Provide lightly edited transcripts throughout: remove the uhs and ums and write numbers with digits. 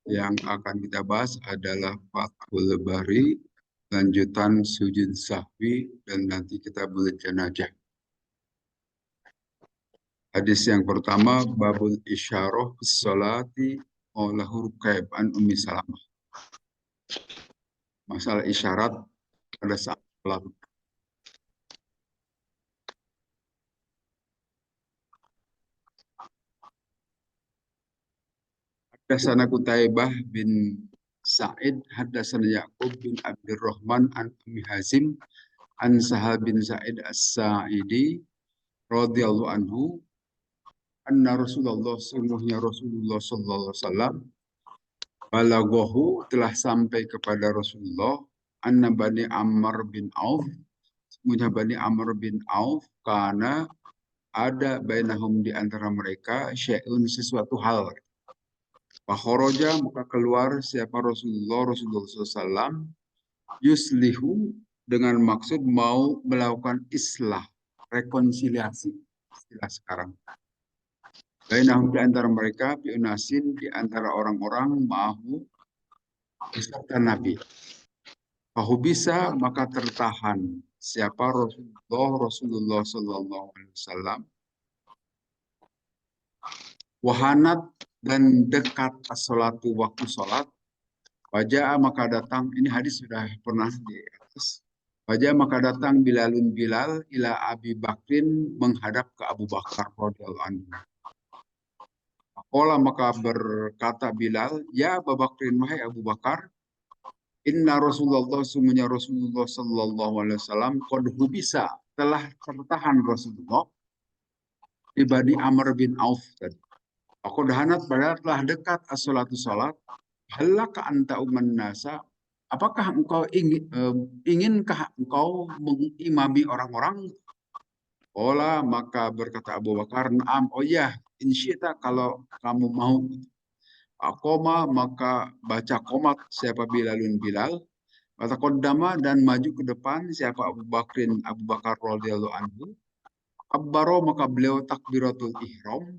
Yang akan kita bahas adalah Fathul Bari, lanjutan sujud sahwi, dan nanti kita boleh jenajah. Hadis yang pertama, babul isyarah salati oleh Rukaib an Ummi Salamah. Masalah isyarat pada saat salat. Hadasana Qutaibah bin Sa'id, hadasana Ya'qub bin Abdurrahman an Ummi Hazim an Sahal bin Sa'id As-Sa'idi radhiyallahu anhu anna Rasulullah sungguhnya Rasulullah sallallahu alaihi wasallam balaghahu telah sampai kepada Rasulullah anna Bani Amr bin Auf sungguhnya Bani Amr bin Auf karena ada bainahum di antara mereka syai'un sesuatu hal. Fakhoroja maka keluar siapa Rasulullah SAW yuslihu dengan maksud mau melakukan islah, rekonsiliasi istilah sekarang. Bainahum di antara mereka piunasin di antara orang-orang ma'ahu beserta Nabi. Fahu bisa maka tertahan siapa Rasulullah Sallallahu Alaihi Wasallam wahanat dan dekat as-salatu waktu salat. Wajah maka datang, ini hadis sudah pernah di atas. Wajah maka datang Bilalun Bilal ila Abi Bakrin menghadap ke Abu Bakar radhiyallahu anhu. Qala maka berkata Bilal, ya Abu Bakrin wahai Abu Bakar, inna Rasulullah sungguhnya Rasulullah sallallahu alaihi wasallam qad hubisa telah tertahan Rasulullah di Bani Amr bin Auf tadi. Aku dahanat padahal telah dekat as-salatu salat. Halaka anta umman nasa, apakah engkau inginkah engkau mengimami orang-orang? Ola maka berkata Abu Bakar, naam, oh ya, insyita kalau kamu mau. Akoma maka baca komat siapa Bilalun Bilal, kata kodama dan maju ke depan siapa Abu Bakar radhiyallahu anhu. Abbaro maka beliau takbiratul ihram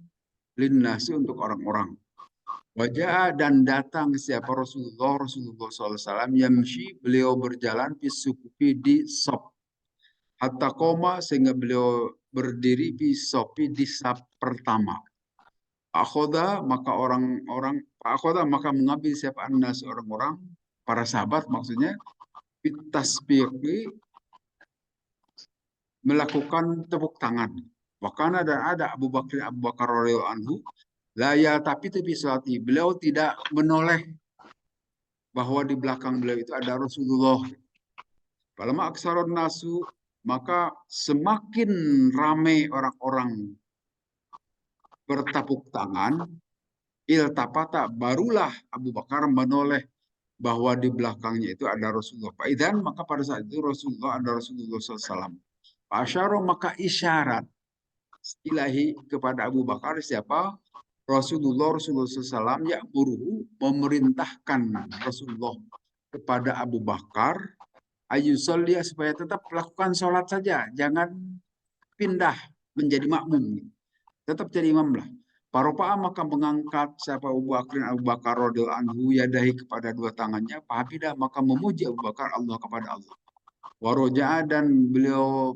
linnasi untuk orang-orang. Wajah dan datang siapa Rasulullah SAW yamshi beliau berjalan pisukupi di sop hatta koma sehingga beliau berdiri pisopi di sap pertama. Akhoda maka orang-orang akhoda maka mengambil siapa anas orang-orang para sahabat maksudnya tasbiqi melakukan tepuk tangan. Wakana dan ada Abu Bakar radhiyallahu anhu laya tapi salati beliau tidak menoleh bahwa di belakang beliau itu ada Rasulullah. Palama aksaron nasu maka semakin ramai orang-orang bertepuk tangan, iltapata barulah Abu Bakar menoleh bahwa di belakangnya itu ada Rasulullah. Faidan maka pada saat itu ada Rasulullah SAW. Asyara maka isyarat ilahi kepada Abu Bakar siapa? Rasulullah SAW ya memerintahkan Rasulullah kepada Abu Bakar ayusollia supaya tetap melakukan sholat saja, jangan pindah menjadi makmum, tetap jadi imam lah. Paropa'a maka mengangkat siapa Abu Bakar radhiyallahu anhu yadahi kepada dua tangannya, fahabidah maka memuji Abu Bakar Allah kepada Allah. Waroja'a dan beliau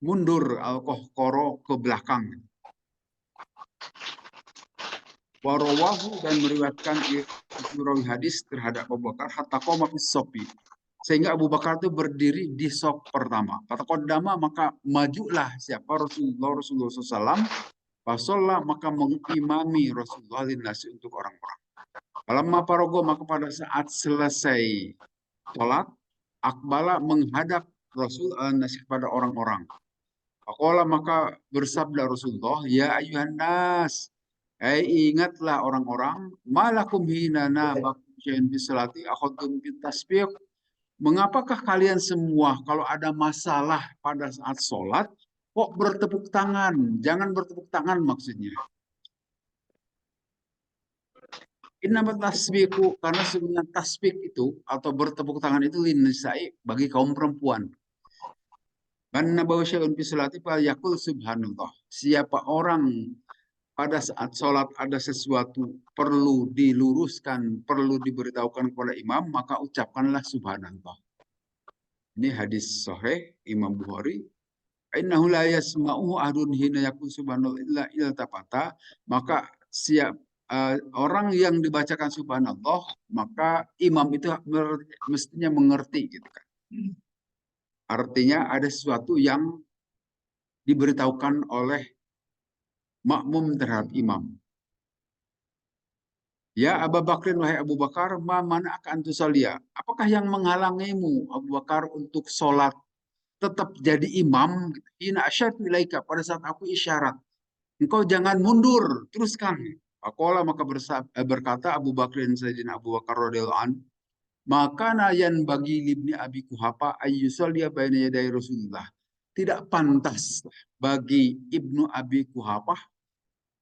mundur al-kohkoro ke belakang. Warawahu dan meriwayatkan rawi hadis terhadap Abu Bakar hatta qoma fis sofi sehingga Abu Bakar itu berdiri di sop pertama. Kata kodama maka majulah siapa Rasulullah SAW. Fasolla maka mengimami Rasulullah linasi untuk orang-orang. Falamma parogo maka pada saat selesai sholat akbala menghadap Rasul nasi kepada orang-orang. Faqala maka bersabda Rasulullah, ya ayuhan nas, ingatlah orang-orang, malakum hinana bakum bisalati akhadtum bitasbih. Mengapakah kalian semua kalau ada masalah pada saat sholat, kok bertepuk tangan? Jangan bertepuk tangan maksudnya. Innamat tasbiku, karena sebenarnya tasbih itu atau bertepuk tangan itu linisai bagi kaum perempuan. Karena bahwa syai'un fi salati yakul subhanallah. Siapa orang pada saat sholat ada sesuatu perlu diluruskan, perlu diberitahukan kepada imam, maka ucapkanlah subhanallah. Ini hadis sahih Imam Bukhari. Innahu la yasma'uhu ahadun hina yaqul subhanallah illa iltafata. Maka orang yang dibacakan subhanallah, maka imam itu mestinya mengerti gitu kan. Artinya ada sesuatu yang diberitahukan oleh makmum terhadap imam. Ya Abu Bakrin, wahai Abu Bakar, ma mana akan tusalia? Apakah yang menghalangimu Abu Bakar untuk sholat tetap jadi imam? Ina asyadu ilaika, pada saat aku isyarat. Engkau jangan mundur, teruskan. Akola maka berkata Abu Bakrin Sayyidina Abu Bakar radhiyallahu an, maka nayan bagi libni Abi Kuhafa ayyusalliya baina yaday Rasulullah. Tidak pantas bagi Ibnu Abi Kuhafah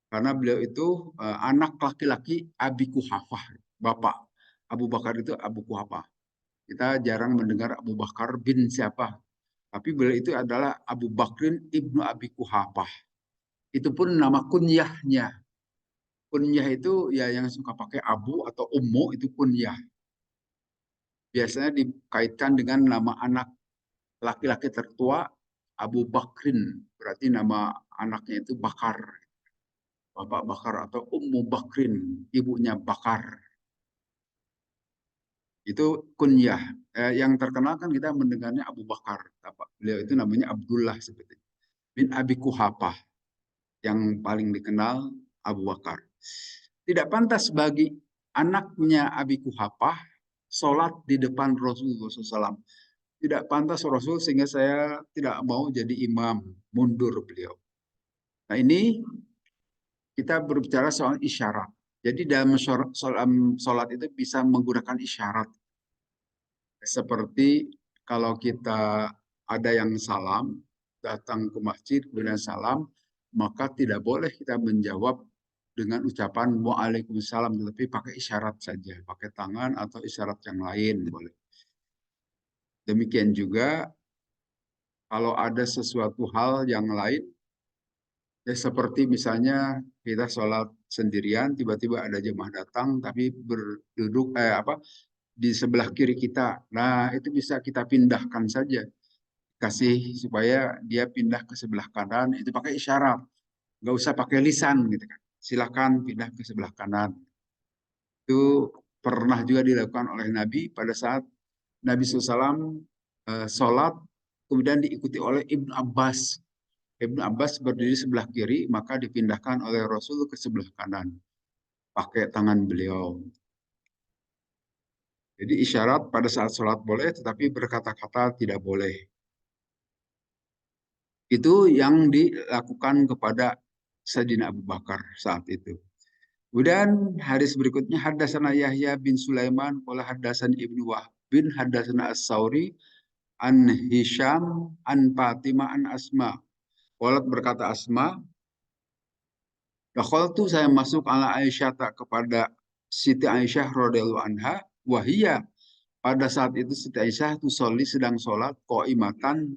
karena beliau itu anak laki-laki Abi Kuhafah, bapak Abu Bakar itu Abu Kuhafah. Kita jarang mendengar Abu Bakar bin siapa, tapi beliau itu adalah Abu Bakrin Ibnu Abi Kuhafah. Itu pun nama kunyahnya. Kunyah itu ya yang suka pakai Abu atau Ummu itu kunyah. Biasanya dikaitkan dengan nama anak laki-laki tertua Abu Bakrin. Berarti nama anaknya itu Bakar. Bapak Bakar atau Ummu Bakrin, ibunya Bakar. Itu kunyah. Yang terkenal kan kita mendengarnya Abu Bakar. Beliau itu namanya Abdullah seperti bin Abi Kuhafah. Yang paling dikenal Abu Bakar. Tidak pantas bagi anaknya Abi Kuhafah sholat di depan Rasulullah SAW. Tidak pantas Rasul sehingga saya tidak mau jadi imam, mundur beliau. Nah ini kita berbicara soal isyarat. Jadi dalam sholat itu bisa menggunakan isyarat. Seperti kalau kita ada yang salam, datang ke masjid, kemudian salam, maka tidak boleh kita menjawab dengan ucapan Waalaikumsalam, tetapi pakai isyarat saja, pakai tangan atau isyarat yang lain boleh. Demikian juga kalau ada sesuatu hal yang lain, ya seperti misalnya kita sholat sendirian, tiba-tiba ada jemaah datang, tapi berduduk di sebelah kiri kita. Nah itu bisa kita pindahkan saja, kasih supaya dia pindah ke sebelah kanan. Itu pakai isyarat, nggak usah pakai lisan gitu kan. Silakan pindah ke sebelah kanan. Itu pernah juga dilakukan oleh Nabi pada saat Nabi SAW sholat, kemudian diikuti oleh Ibnu Abbas. Ibnu Abbas berdiri sebelah kiri, maka dipindahkan oleh Rasul ke sebelah kanan, pakai tangan beliau. Jadi isyarat pada saat sholat boleh, tetapi berkata-kata tidak boleh. Itu yang dilakukan kepada Sayyidina Abu Bakar saat itu. Kemudian hadis berikutnya haddatsana Yahya bin Sulaiman qala haddatsana Ibnu Wahb bin haddatsana As-Sauri an Hisham an Fatimah an Asma. Qalat berkata Asma, dakhaltu saya masuk ala Aisyah kepada Siti Aisyah radhiyallahu anha wahia pada saat itu Siti Aisyah tusolli sedang sholat qaimatan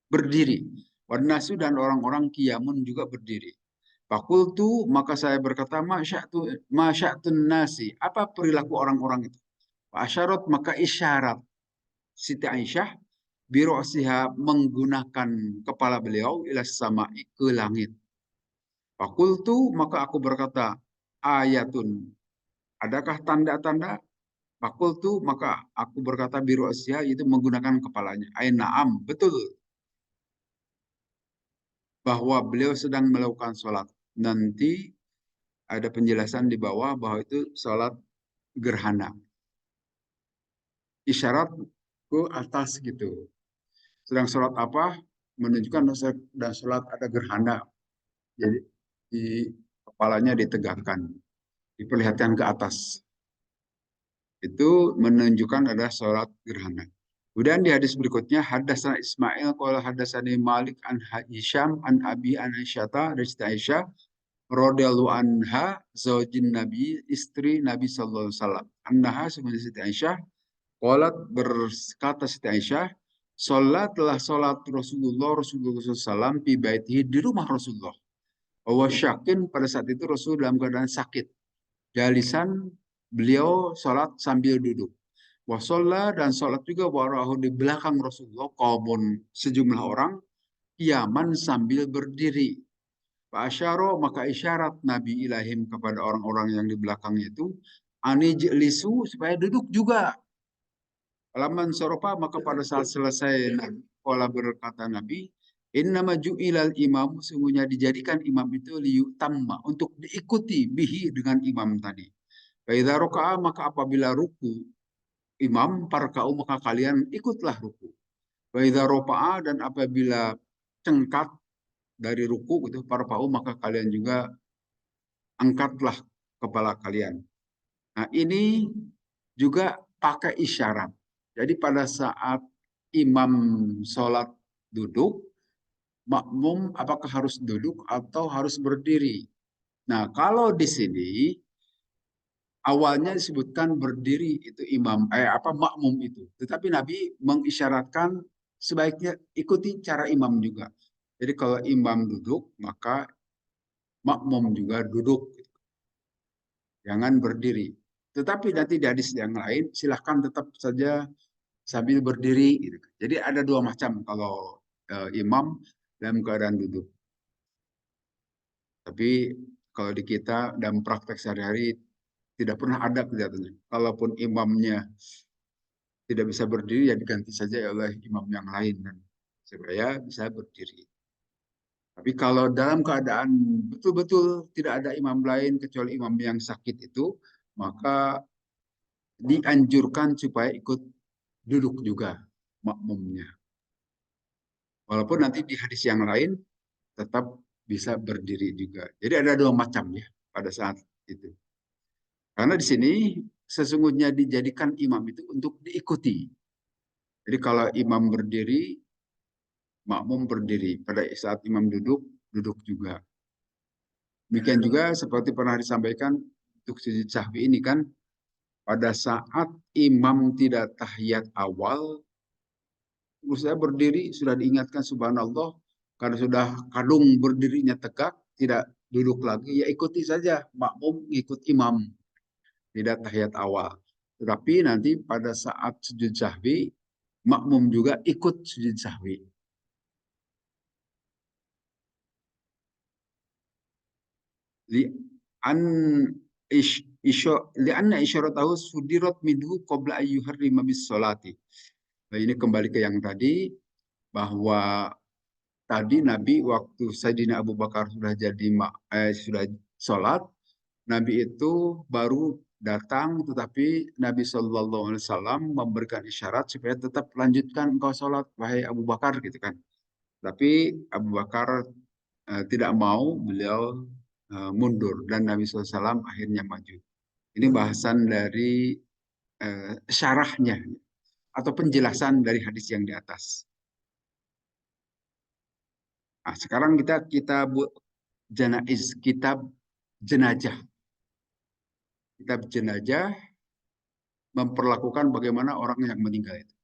berdiri. Wanasu dan orang-orang kiamun juga berdiri. Fakultu maka saya berkata masya'tun nasi. Apa perilaku orang-orang itu? Asyarat maka isyarat Siti Aisyah birosiha menggunakan kepala beliau ilas sama ke langit. Fakultu maka aku berkata ayatun. Adakah tanda-tanda? Fakultu maka aku berkata birosiha itu menggunakan kepalanya. Naam betul bahwa beliau sedang melakukan sholat. Nanti ada penjelasan di bawah bahwa itu sholat gerhana. Isyarat ke atas gitu. Sedang sholat apa? Menunjukkan sedang sholat ada gerhana. Jadi di kepalanya ditegakkan. Diperlihatkan ke atas. Itu menunjukkan ada sholat gerhana. Kemudian di hadis berikutnya haddatsana Ismail qala haddatsani Malik an Hisham an Abi an Aisyah dari Aisyah radhiyallahu anha zaujin Nabi istri Nabi sallallahu alaihi wasallam. Annaha sebenarnya Siti Aisyah qalat berkata Siti Aisyah telah salat Rasulullah SAW di baitihi di rumah Rasulullah. Bahwa syakin pada saat itu Rasul dalam keadaan sakit. Jalisan beliau sholat sambil duduk. Wasolla dan sholat juga warahu di belakang Rasulullah kaumun sejumlah orang kiaman sambil berdiri. Pak Asyaro maka isyarat Nabi ilahim kepada orang-orang yang di belakangnya itu anijlisu supaya duduk juga. Laman sorofa maka pada saat selesai pola berkata Nabi, innama ju'ilal imam sungguhnya dijadikan imam itu liyutamma untuk diikuti bihi dengan imam tadi. Faidza raka'a maka apabila ruku imam parka'u maka kalian ikutlah ruku. Faidza rafa'a dan apabila cengkat dari ruku itu parfa'u maka kalian juga angkatlah kepala kalian. Nah, ini juga pakai isyarat. Jadi pada saat imam sholat duduk, makmum apakah harus duduk atau harus berdiri? Nah, kalau di sini awalnya disebutkan berdiri itu makmum itu. Tetapi Nabi mengisyaratkan sebaiknya ikuti cara imam juga. Jadi kalau imam duduk, maka makmum juga duduk. Jangan berdiri. Tetapi nanti di hadis yang lain, silahkan tetap saja sambil berdiri. Gitu. Jadi ada dua macam kalau imam dalam keadaan duduk. Tapi kalau di kita dalam praktek sehari-hari tidak pernah ada kelihatannya. Kalaupun imamnya tidak bisa berdiri, ya diganti saja oleh imam yang lain kan, supaya bisa berdiri. Tapi kalau dalam keadaan betul-betul tidak ada imam lain kecuali imam yang sakit itu, maka dianjurkan supaya ikut duduk juga makmumnya. Walaupun nanti di hadis yang lain tetap bisa berdiri juga. Jadi ada dua macam ya pada saat itu. Karena di sini sesungguhnya dijadikan imam itu untuk diikuti. Jadi kalau imam berdiri, makmum berdiri. Pada saat imam duduk, duduk juga. Demikian juga seperti pernah disampaikan untuk sujud sahwi ini kan, pada saat imam tidak tahiyat awal, saya berdiri, sudah diingatkan subhanallah, karena sudah kadung berdirinya tegak, tidak duduk lagi, ya ikuti saja, makmum ikut imam, tidak tahiyat awal. Tetapi nanti pada saat sujud sahwi, makmum juga ikut sujud sahwi. Li an ish, isyo, li anna isyaratahu sudirat minhu qabla ayyuharrima bis salati. Nah, ini kembali ke yang tadi, bahwa tadi Nabi waktu Sayyidina Abu Bakar sudah sudah sholat, Nabi itu baru datang, tetapi Nabi Shallallahu Alaihi Wasallam memberikan isyarat supaya tetap lanjutkan engkau sholat, wahai Abu Bakar, gitu kan. Tapi Abu Bakar tidak mau, beliau mundur dan Nabi SAW akhirnya maju. Ini bahasan dari syarahnya atau penjelasan dari hadis yang di atas. Nah, sekarang kita buat janaiz, kitab jenajah. Kitab jenajah memperlakukan bagaimana orang yang meninggal itu.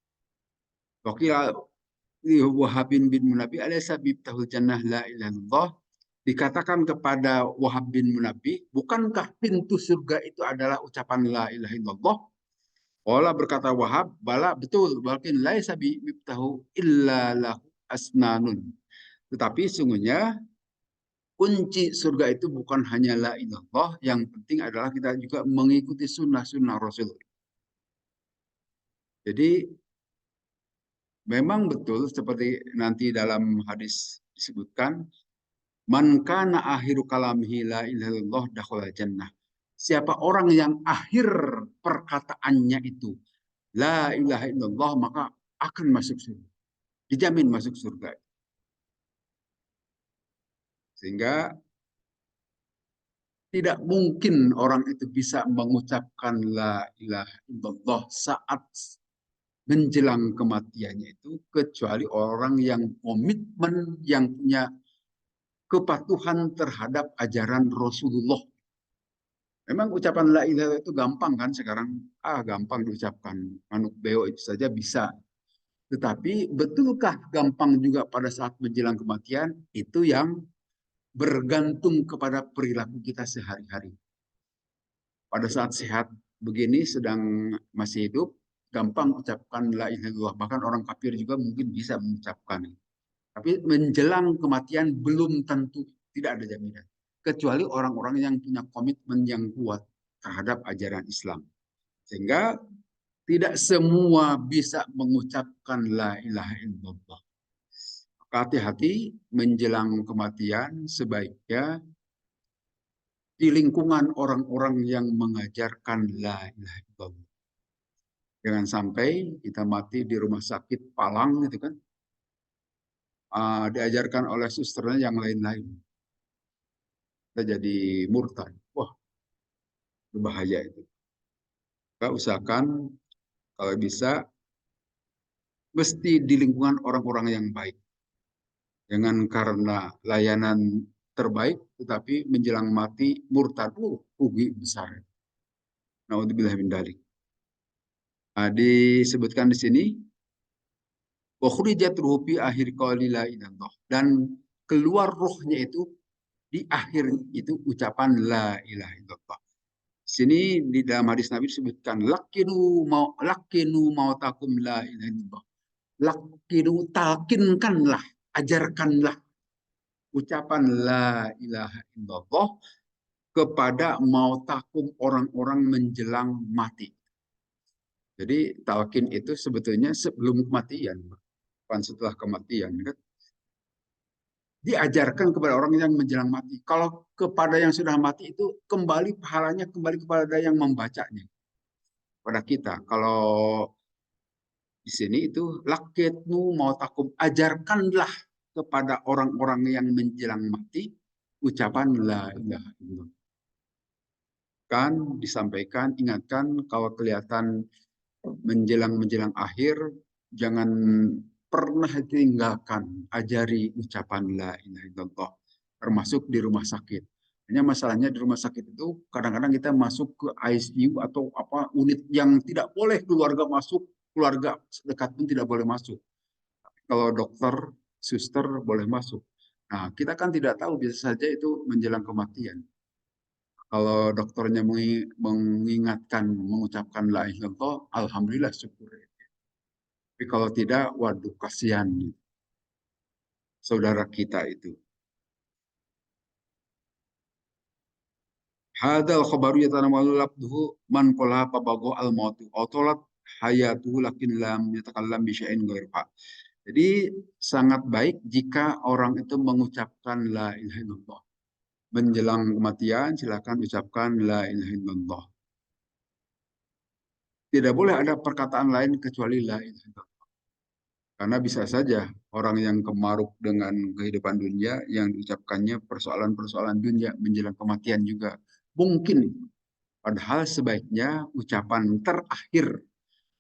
Wakil Wahab bin Munabi alaysa bibtahul jannah la ilaha illallah, dikatakan kepada Wahab bin Munabi, bukankah pintu surga itu adalah ucapan la ilaha illallah? Allah berkata Wahab, bala betul, walakin laisa bibtahu illa lahu asnanun. Tetapi sungguhnya kunci surga itu bukan hanya la ilallah, yang penting adalah kita juga mengikuti sunnah-sunnah Rasul. Jadi memang betul seperti nanti dalam hadis disebutkan, man kana akhiru kalamihi la ilaha illallah dakhala jannah. Siapa orang yang akhir perkataannya itu la ilaha illallah, maka akan masuk surga. Dijamin masuk surga. Sehingga tidak mungkin orang itu bisa mengucapkan la ilaha illallah saat menjelang kematiannya itu, kecuali orang yang komitmen, yang punya kepatuhan terhadap ajaran Rasulullah. Memang ucapan la ilaha itu gampang kan sekarang, gampang diucapkan, manuk beo itu saja bisa. Tetapi betulkah gampang juga pada saat menjelang kematian? Itu yang bergantung kepada perilaku kita sehari-hari. Pada saat sehat begini, sedang masih hidup, gampang ucapkan la ilaha illallah. Bahkan orang kafir juga mungkin bisa mengucapkan. Tapi menjelang kematian belum tentu, tidak ada jaminan. Kecuali orang-orang yang punya komitmen yang kuat terhadap ajaran Islam. Sehingga tidak semua bisa mengucapkan la ilaha illallah. Hati-hati menjelang kematian, sebaiknya di lingkungan orang-orang yang mengajarkan la ilaha illallah. Jangan sampai kita mati di rumah sakit Palang gitu kan, diajarkan oleh susternya yang lain-lain. Kita jadi murtad. Wah, berbahaya itu. Kita usahakan kalau bisa mesti di lingkungan orang-orang yang baik. Jangan karena layanan terbaik, tetapi menjelang mati murtad. Rugi besar. Naudzubillah min dzalik. Disebutkan di sini, ukhrijat ruhu fi akhir qouli la ilaha, dan keluar ruhnya itu di akhir itu ucapan la ilaha illallah. Sini di dalam hadis Nabi disebutkan lakinu mautakum la ilaha illallah. Lakinu, talkinkanlah, ajarkanlah ucapan la ilaha illallah kepada mautakum, orang-orang menjelang mati. Jadi talqin itu sebetulnya sebelum kematian, bukan setelah kematian. Kan? Diajarkan kepada orang yang menjelang mati. Kalau kepada yang sudah mati itu kembali pahalanya kembali kepada yang membacanya. Pada kita. Kalau di sini itu lakitnu mau takum, ajarkanlah kepada orang-orang yang menjelang mati ucapan la ilaha illallah. Kan disampaikan, ingatkan kalau kelihatan menjelang akhir, jangan pernah tinggalkan ajari ucapan la ilaha illallah, termasuk di rumah sakit. Hanya masalahnya di rumah sakit itu kadang-kadang kita masuk ke ICU atau apa unit yang tidak boleh keluarga masuk, keluarga dekat pun tidak boleh masuk. Kalau dokter, suster boleh masuk. Nah, kita kan tidak tahu, bisa saja itu menjelang kematian. Kalau dokternya mengingatkan, mengucapkan la ilaha illallah, alhamdulillah, syukur. Tapi kalau tidak, waduh, kasihan saudara kita itu. Hadal khabaru yatanawalu labduhu man qala pabago al mautu autolat hayatuhu lakin lam yatakallam bisya'in ghairha. Jadi sangat baik jika orang itu mengucapkan la ilaha illallah. Menjelang kematian silakan ucapkan la ilaha illallah. Tidak boleh ada perkataan lain kecuali la ilaha illallah. Karena bisa saja orang yang kemaruk dengan kehidupan dunia yang diucapkannya persoalan-persoalan dunia menjelang kematian juga. Mungkin. Padahal sebaiknya ucapan terakhir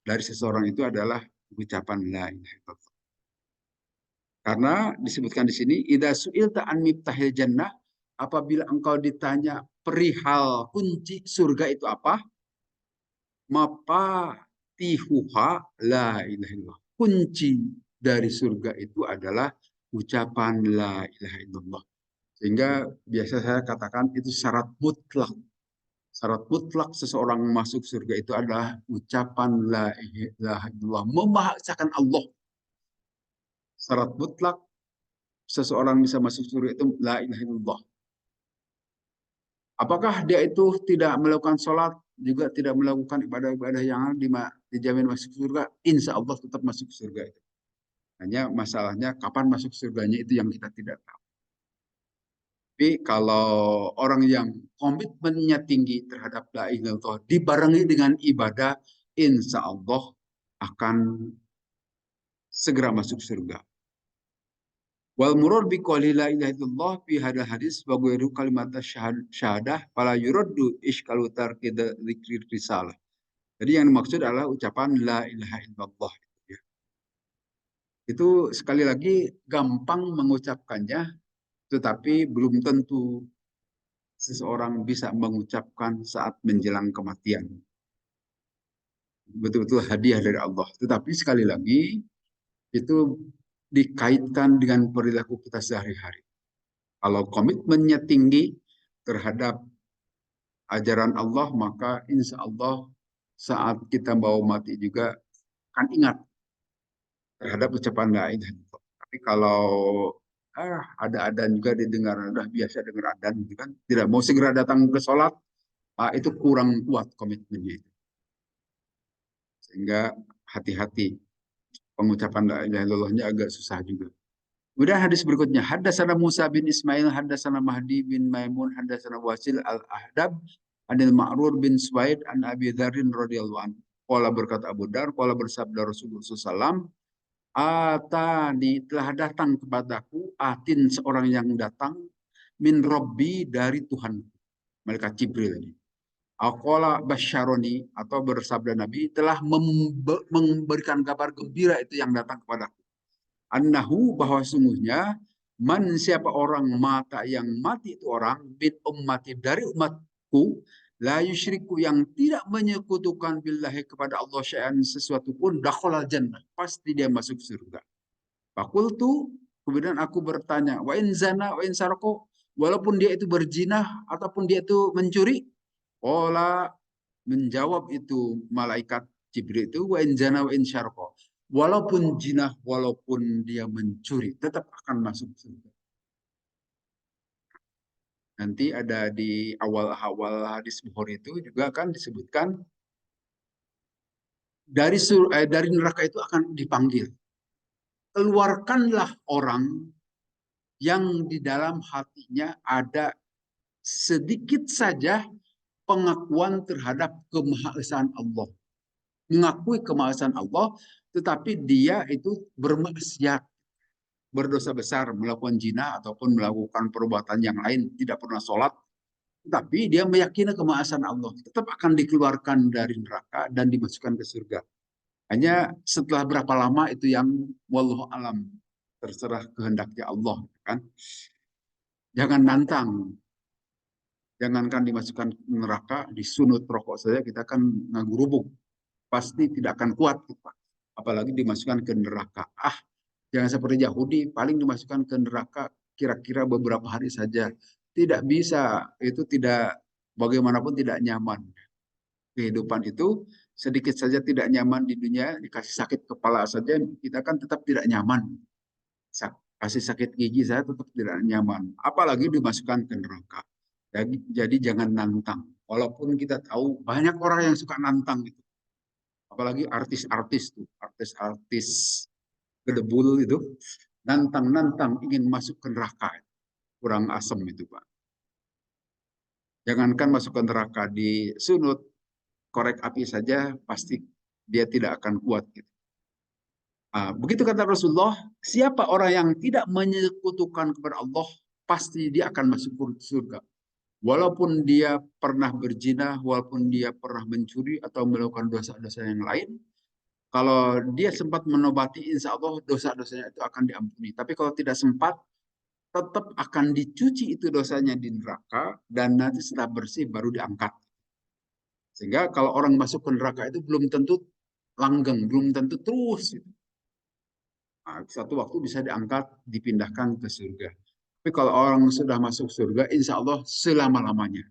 dari seseorang itu adalah ucapan la ilaha illallah. Karena disebutkan di sini, idza su'ilta an miftahil jannah, apabila engkau ditanya perihal kunci surga itu apa? Mapa tihuha la ilaha illallah. Kunci dari surga itu adalah ucapan la ilaha illallah. Sehingga biasa saya katakan itu syarat mutlak. Syarat mutlak seseorang masuk surga itu adalah ucapan la ilaha illallah, memahaksakan Allah. Syarat mutlak seseorang bisa masuk surga itu la ilaha illallah. Apakah dia itu tidak melakukan sholat, juga tidak melakukan ibadah-ibadah yang dijamin masuk surga? Insya Allah tetap masuk surga itu. Hanya masalahnya kapan masuk surganya itu yang kita tidak tahu. Tapi kalau orang yang komitmennya tinggi terhadap la ilaha illallah dibarengi dengan ibadah, insya Allah akan segera masuk surga. Wal murad bi qouli la ilaha illallah fi hadal hadis wa ghairu kalimat syahadah fala yuraddu iskalu tarki dzikri risalah. Jadi yang dimaksud adalah ucapan la ilaha illallah. Itu sekali lagi gampang mengucapkannya, tetapi belum tentu seseorang bisa mengucapkan saat menjelang kematian. Betul-betul hadiah dari Allah. Tetapi sekali lagi, itu dikaitkan dengan perilaku kita sehari-hari. Kalau komitmennya tinggi terhadap ajaran Allah, maka insya Allah saat kita mau mati juga akan ingat terhadap ucapan la ilaha illallah. Tapi kalau ada adzan juga didengar, udah biasa dengar adzan gitu kan, tidak mau segera datang ke sholat, itu kurang kuat komitmennya itu. Sehingga hati-hati pengucapan la ilaha illallahnya agak susah juga. Kemudian hadis berikutnya, haddatsana Musa bin Ismail, haddatsana Mahdi bin Maimun, haddatsana Wasil al-Ahdab, Anil Ma'rur bin Suwaid, an Abi Dzarin radhiyallahu anhu. Qala berkata Abu Dar, qala bersabda Rasulullah SAW, Atani telah datang kepadaku, atin seorang yang datang, min Robbi dari Tuhan, malaikat Jibril ini. Aqala basyaroni atau bersabda Nabi telah memberikan kabar gembira itu yang datang kepadaku. Annahu bahwa sungguhnya man siapa orang mata yang mati itu orang bin ummati dari umatku la yusyriku yang tidak menyekutukan billahi kepada Allah syai'an sesuatu pun dakhalal jannah pasti dia masuk surga. Fakultu kemudian aku bertanya wa in zana wa in sarqa walaupun dia itu berzinah ataupun dia itu mencuri. Qala menjawab itu malaikat Jibril itu wa in zana wa in syarqa. Walaupun jinah, walaupun dia mencuri, tetap akan masuk surga. Nanti ada di awal-awal hadis Bukhari itu juga kan disebutkan dari neraka itu akan dipanggil. Keluarkanlah orang yang di dalam hatinya ada sedikit saja pengakuan terhadap kemahaesaan Allah. Mengakui kemahaesaan Allah, tetapi dia itu bermaksiat, berdosa besar, melakukan zina ataupun melakukan perbuatan yang lain, tidak pernah sholat, tapi dia meyakini kemahaesaan Allah, tetap akan dikeluarkan dari neraka dan dimasukkan ke surga. Hanya setelah berapa lama itu yang wallahu alam, terserah kehendaknya Allah, kan? Jangan nantang, jangankan dimasukkan ke neraka, disunut rokok saja kita kan ngagurubuk, pasti tidak akan kuat, Pak. Apalagi dimasukkan ke neraka. Jangan seperti Yahudi, paling dimasukkan ke neraka kira-kira beberapa hari saja. Tidak bisa, itu tidak, bagaimanapun tidak nyaman. Kehidupan itu sedikit saja tidak nyaman di dunia, dikasih sakit kepala saja, kita kan tetap tidak nyaman. Kasih sakit gigi saya tetap tidak nyaman. Apalagi dimasukkan ke neraka. Jadi jangan nantang. Walaupun kita tahu banyak orang yang suka nantang itu. Apalagi artis-artis tuh, artis-artis gedebul itu nantang-nantang ingin masuk ke neraka. Kurang asem itu, Pak. Jangankan masuk ke neraka, di sunut korek api saja pasti dia tidak akan kuat gitu. Begitu kata Rasulullah, siapa orang yang tidak menyekutukan kepada Allah, pasti dia akan masuk surga. Walaupun dia pernah berzina, walaupun dia pernah mencuri atau melakukan dosa-dosa yang lain, kalau dia sempat menobati, insya Allah dosa-dosanya itu akan diampuni. Tapi kalau tidak sempat, tetap akan dicuci itu dosanya di neraka, dan nanti setelah bersih baru diangkat. Sehingga kalau orang masuk ke neraka itu belum tentu langgeng, belum tentu terus. Satu waktu bisa diangkat, dipindahkan ke surga. Tapi kalau orang sudah masuk surga, insya Allah selama-lamanya.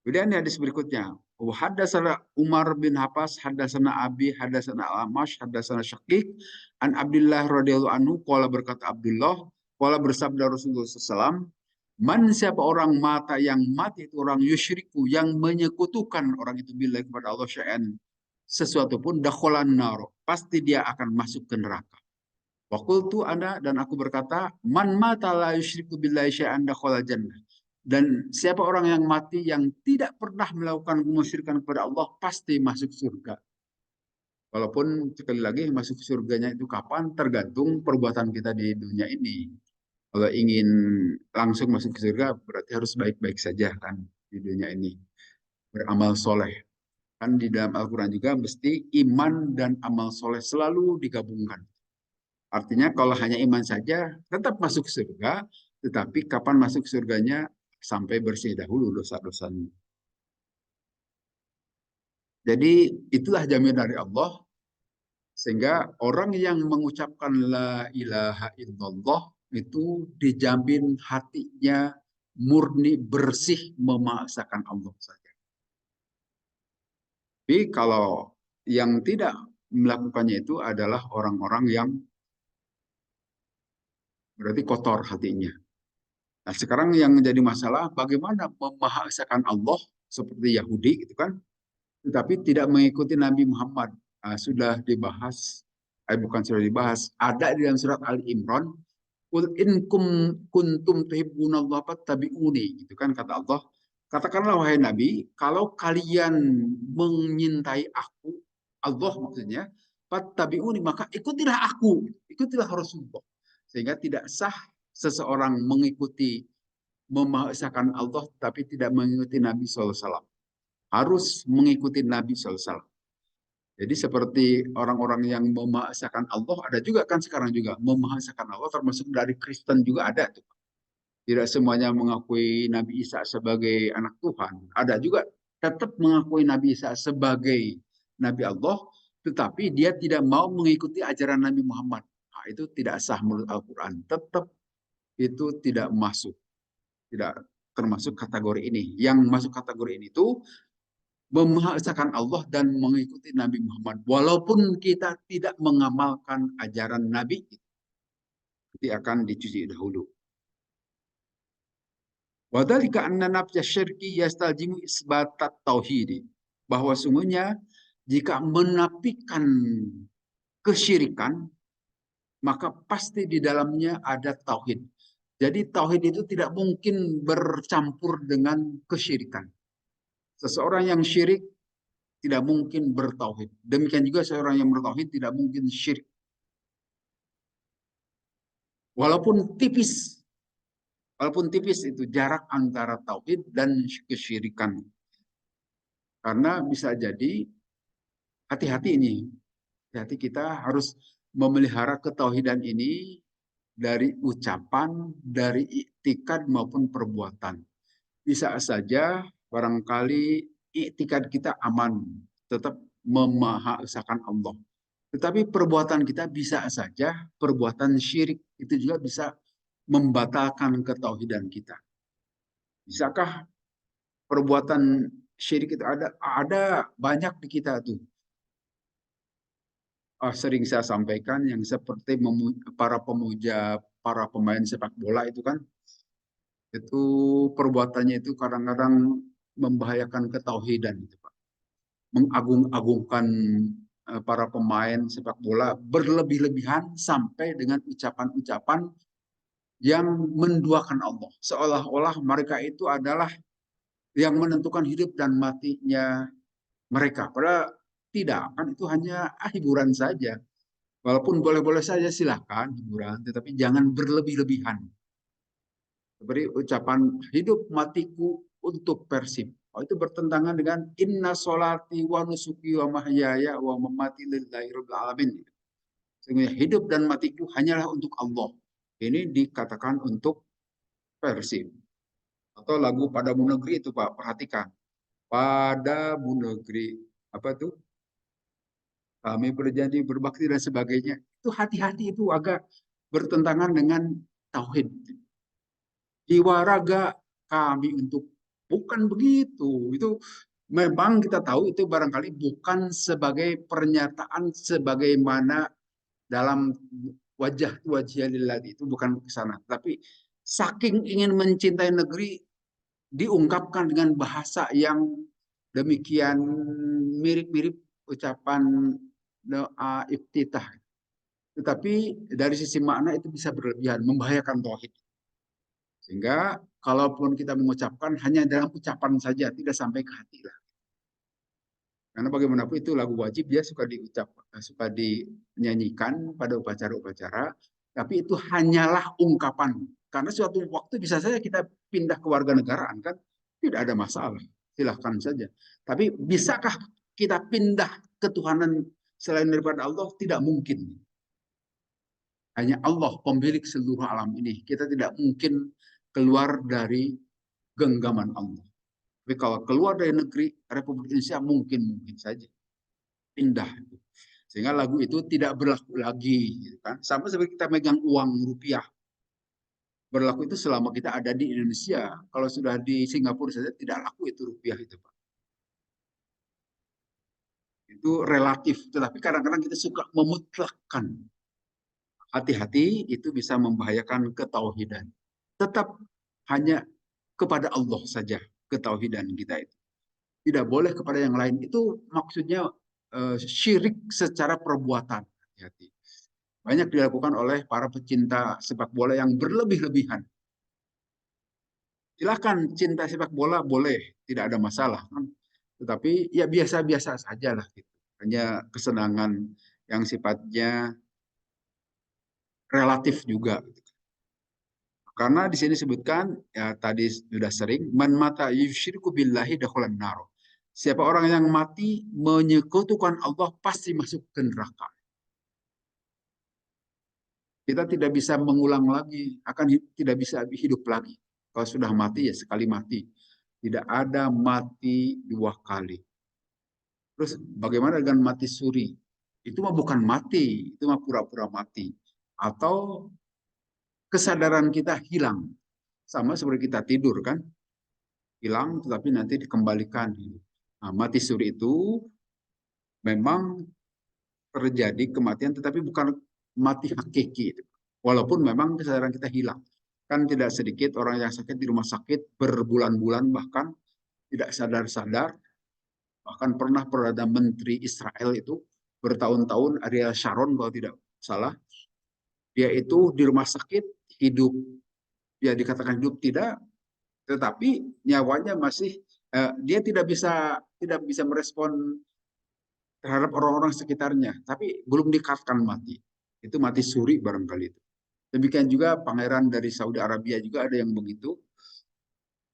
Kemudian hadis berikutnya, Haddatsana Umar bin Hafs, haddatsana Abi, haddatsana Al-Amash, haddatsana Syaqiq, an Abdullah radhiyallahu anhu, qala berkata Abdullah, qala bersabda Rasulullah SAW, man siapa orang mata yang mati itu orang yusyriku, yang menyekutukan orang itu bila kepada Allah syai'an, sesuatu pun dakholan nar, pasti dia akan masuk ke neraka. Waqultu ana dan aku berkata, man mata la yusyriku billahi syai'an dakhala jannah. Dan siapa orang yang mati yang tidak pernah melakukan kemusyrikan kepada Allah pasti masuk surga. Walaupun sekali lagi masuk surganya itu kapan tergantung perbuatan kita di dunia ini. Kalau ingin langsung masuk ke surga berarti harus baik-baik saja kan di dunia ini. Beramal soleh. Kan di dalam Al-Quran juga mesti iman dan amal soleh selalu digabungkan. Artinya kalau hanya iman saja tetap masuk surga, tetapi kapan masuk surganya sampai bersih dahulu dosa-dosanya. Jadi itulah jaminan dari Allah, sehingga orang yang mengucapkan la ilaha illallah itu dijamin hatinya murni bersih memaksakan Allah saja. Tapi kalau yang tidak melakukannya itu adalah orang-orang yang berarti kotor hatinya. Nah, sekarang yang menjadi masalah bagaimana memaksakan Allah seperti Yahudi gitu kan, tetapi tidak mengikuti Nabi Muhammad. Nah, sudah dibahas, bukan sudah dibahas, ada di dalam surat Ali Imran, "Qul in kuntum tuhibbunallah fattabi'uni." Gitu kan kata Allah. Katakanlah wahai Nabi, kalau kalian menyintai aku, Allah maksudnya, fattabi'uni, maka ikutilah aku, ikutilah Rasulullah. Sehingga tidak sah seseorang mengikuti memaksakan Allah tapi tidak mengikuti Nabi SAW. Harus mengikuti Nabi SAW. Jadi seperti orang-orang yang memaksakan Allah, ada juga kan sekarang juga memaksakan Allah, termasuk dari Kristen juga ada tuh. Tidak semuanya mengakui Nabi Isa sebagai anak Tuhan. Ada juga tetap mengakui Nabi Isa sebagai Nabi Allah, tetapi dia tidak mau mengikuti ajaran Nabi Muhammad. Nah, itu tidak sah menurut Al-Quran. Tetap itu tidak masuk. Tidak termasuk kategori ini. Yang masuk kategori ini itu memaksakan Allah dan mengikuti Nabi Muhammad. Walaupun kita tidak mengamalkan ajaran Nabi, itu akan dicuci dahulu. Wadhalika anna nafya syirki yastaljimu isbatat tauhidi. Bahwa sungguhnya jika menafikan kesyirikan, maka pasti di dalamnya ada tauhid. Jadi tauhid itu tidak mungkin bercampur dengan kesyirikan. Seseorang yang syirik tidak mungkin bertauhid. Demikian juga seorang yang bertauhid tidak mungkin syirik. Walaupun tipis, walaupun tipis itu jarak antara tauhid dan kesyirikan. Karena bisa jadi hati-hati ini. Hati kita harus memelihara ketauhidan ini dari ucapan, dari iktikad maupun perbuatan. Bisa saja barangkali iktikad kita aman, tetap memahaesakan Allah. Tetapi perbuatan kita bisa saja perbuatan syirik, itu juga bisa membatalkan ketauhidan kita. Bisakah perbuatan syirik itu ada banyak di kita tuh. Sering saya sampaikan yang seperti para pemuja, para pemain sepak bola itu kan, itu perbuatannya itu kadang-kadang membahayakan ketauhidan itu, Pak. Mengagung-agungkan para pemain sepak bola berlebih-lebihan sampai dengan ucapan-ucapan yang menduakan Allah. Seolah-olah mereka itu adalah yang menentukan hidup dan matinya mereka. Padahal tidak, kan itu hanya hiburan saja. Walaupun boleh-boleh saja silahkan hiburan, tetapi jangan berlebih-lebihan. Seperti ucapan hidup matiku untuk Persib. Oh, itu bertentangan dengan inna solati wa nusuki wa mahyaya wa mamati lillahi rabbil alamin. Sehingga hidup dan matiku hanyalah untuk Allah. Ini dikatakan untuk Persib. Atau lagu Padamu Negeri itu Pak, perhatikan. Padamu Negeri. Apa itu? Kami berjanji berbakti dan sebagainya. Itu hati-hati, itu agak bertentangan dengan tauhid. Jiwa raga kami untuk, bukan begitu. Itu memang kita tahu itu barangkali bukan sebagai pernyataan sebagaimana dalam wajah wajah itu bukan ke sana. Tapi saking ingin mencintai negeri diungkapkan dengan bahasa yang demikian mirip-mirip ucapan doa iftitah. Tetapi dari sisi makna itu bisa berlebihan, membahayakan tauhid. Sehingga kalaupun kita mengucapkan hanya dalam ucapan saja, tidak sampai ke hati lah. Karena bagaimanapun itu lagu wajib, dia suka dinyanyikan pada upacara-upacara, tapi itu hanyalah ungkapan. Karena suatu waktu bisa saja kita pindah ke warga negaraan kan, tidak ada masalah, silahkan saja. Tapi bisakah kita pindah ketuhanan selain daripada Allah? Tidak mungkin. Hanya Allah pemilik seluruh alam ini. Kita tidak mungkin keluar dari genggaman Allah. Tapi kalau keluar dari negeri Republik Indonesia mungkin saja pindah. Sehingga lagu itu tidak berlaku lagi, gitu kan? Sama seperti kita megang uang rupiah. berlaku itu selama kita ada di Indonesia. Kalau sudah di Singapura saja tidak laku itu rupiah itu, Pak. Itu relatif, tetapi kadang-kadang kita suka memutlakkan. Hati-hati, itu bisa membahayakan ketauhidan. Tetap hanya kepada Allah saja ketauhidan kita itu. Tidak boleh kepada yang lain. Itu maksudnya syirik secara perbuatan. Hati-hati. Banyak dilakukan oleh para pecinta sepak bola yang berlebih-lebihan. Silakan cinta sepak bola boleh, tidak ada masalah kan. Tetapi ya biasa-biasa saja lah gitu. Hanya kesenangan yang sifatnya relatif juga. Karena di sini disebutkan ya tadi sudah sering man mata yusyriku billahi dakhalan nar. Siapa orang yang mati menyekutukan Allah pasti masuk ke neraka. Kita tidak bisa mengulang lagi, akan tidak bisa hidup lagi. Kalau sudah mati ya sekali mati. Tidak ada mati dua kali. Terus bagaimana dengan mati suri? Itu mah bukan mati, itu mah pura-pura mati. Atau kesadaran kita hilang. Sama seperti kita tidur kan, hilang tetapi nanti dikembalikan. Nah, mati suri itu memang terjadi kematian tetapi bukan mati hakiki. Walaupun memang kesadaran kita hilang. Kan tidak sedikit orang yang sakit di rumah sakit berbulan-bulan bahkan tidak sadar-sadar. Bahkan pernah Perdana Menteri Israel itu bertahun-tahun Ariel Sharon kalau tidak salah. Dia itu di rumah sakit hidup. Ya dikatakan hidup tidak, tetapi nyawanya masih dia tidak bisa merespon terhadap orang-orang sekitarnya, tapi belum dikatakan mati. Itu mati suri barangkali itu. Demikian juga pangeran dari Saudi Arabia juga ada yang begitu.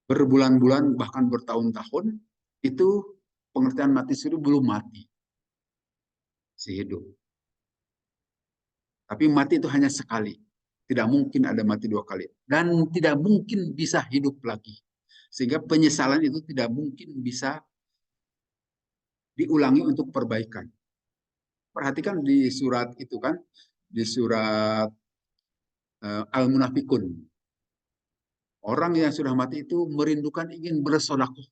Berbulan-bulan bahkan bertahun-tahun itu pengertian mati suri belum mati si hidup. Tapi mati itu hanya sekali. Tidak mungkin ada mati dua kali. Dan tidak mungkin bisa hidup lagi. Sehingga penyesalan itu tidak mungkin bisa diulangi untuk perbaikan. Perhatikan di surat itu kan, di surat Al-Munafikun. Orang yang sudah mati itu merindukan ingin bersodakoh.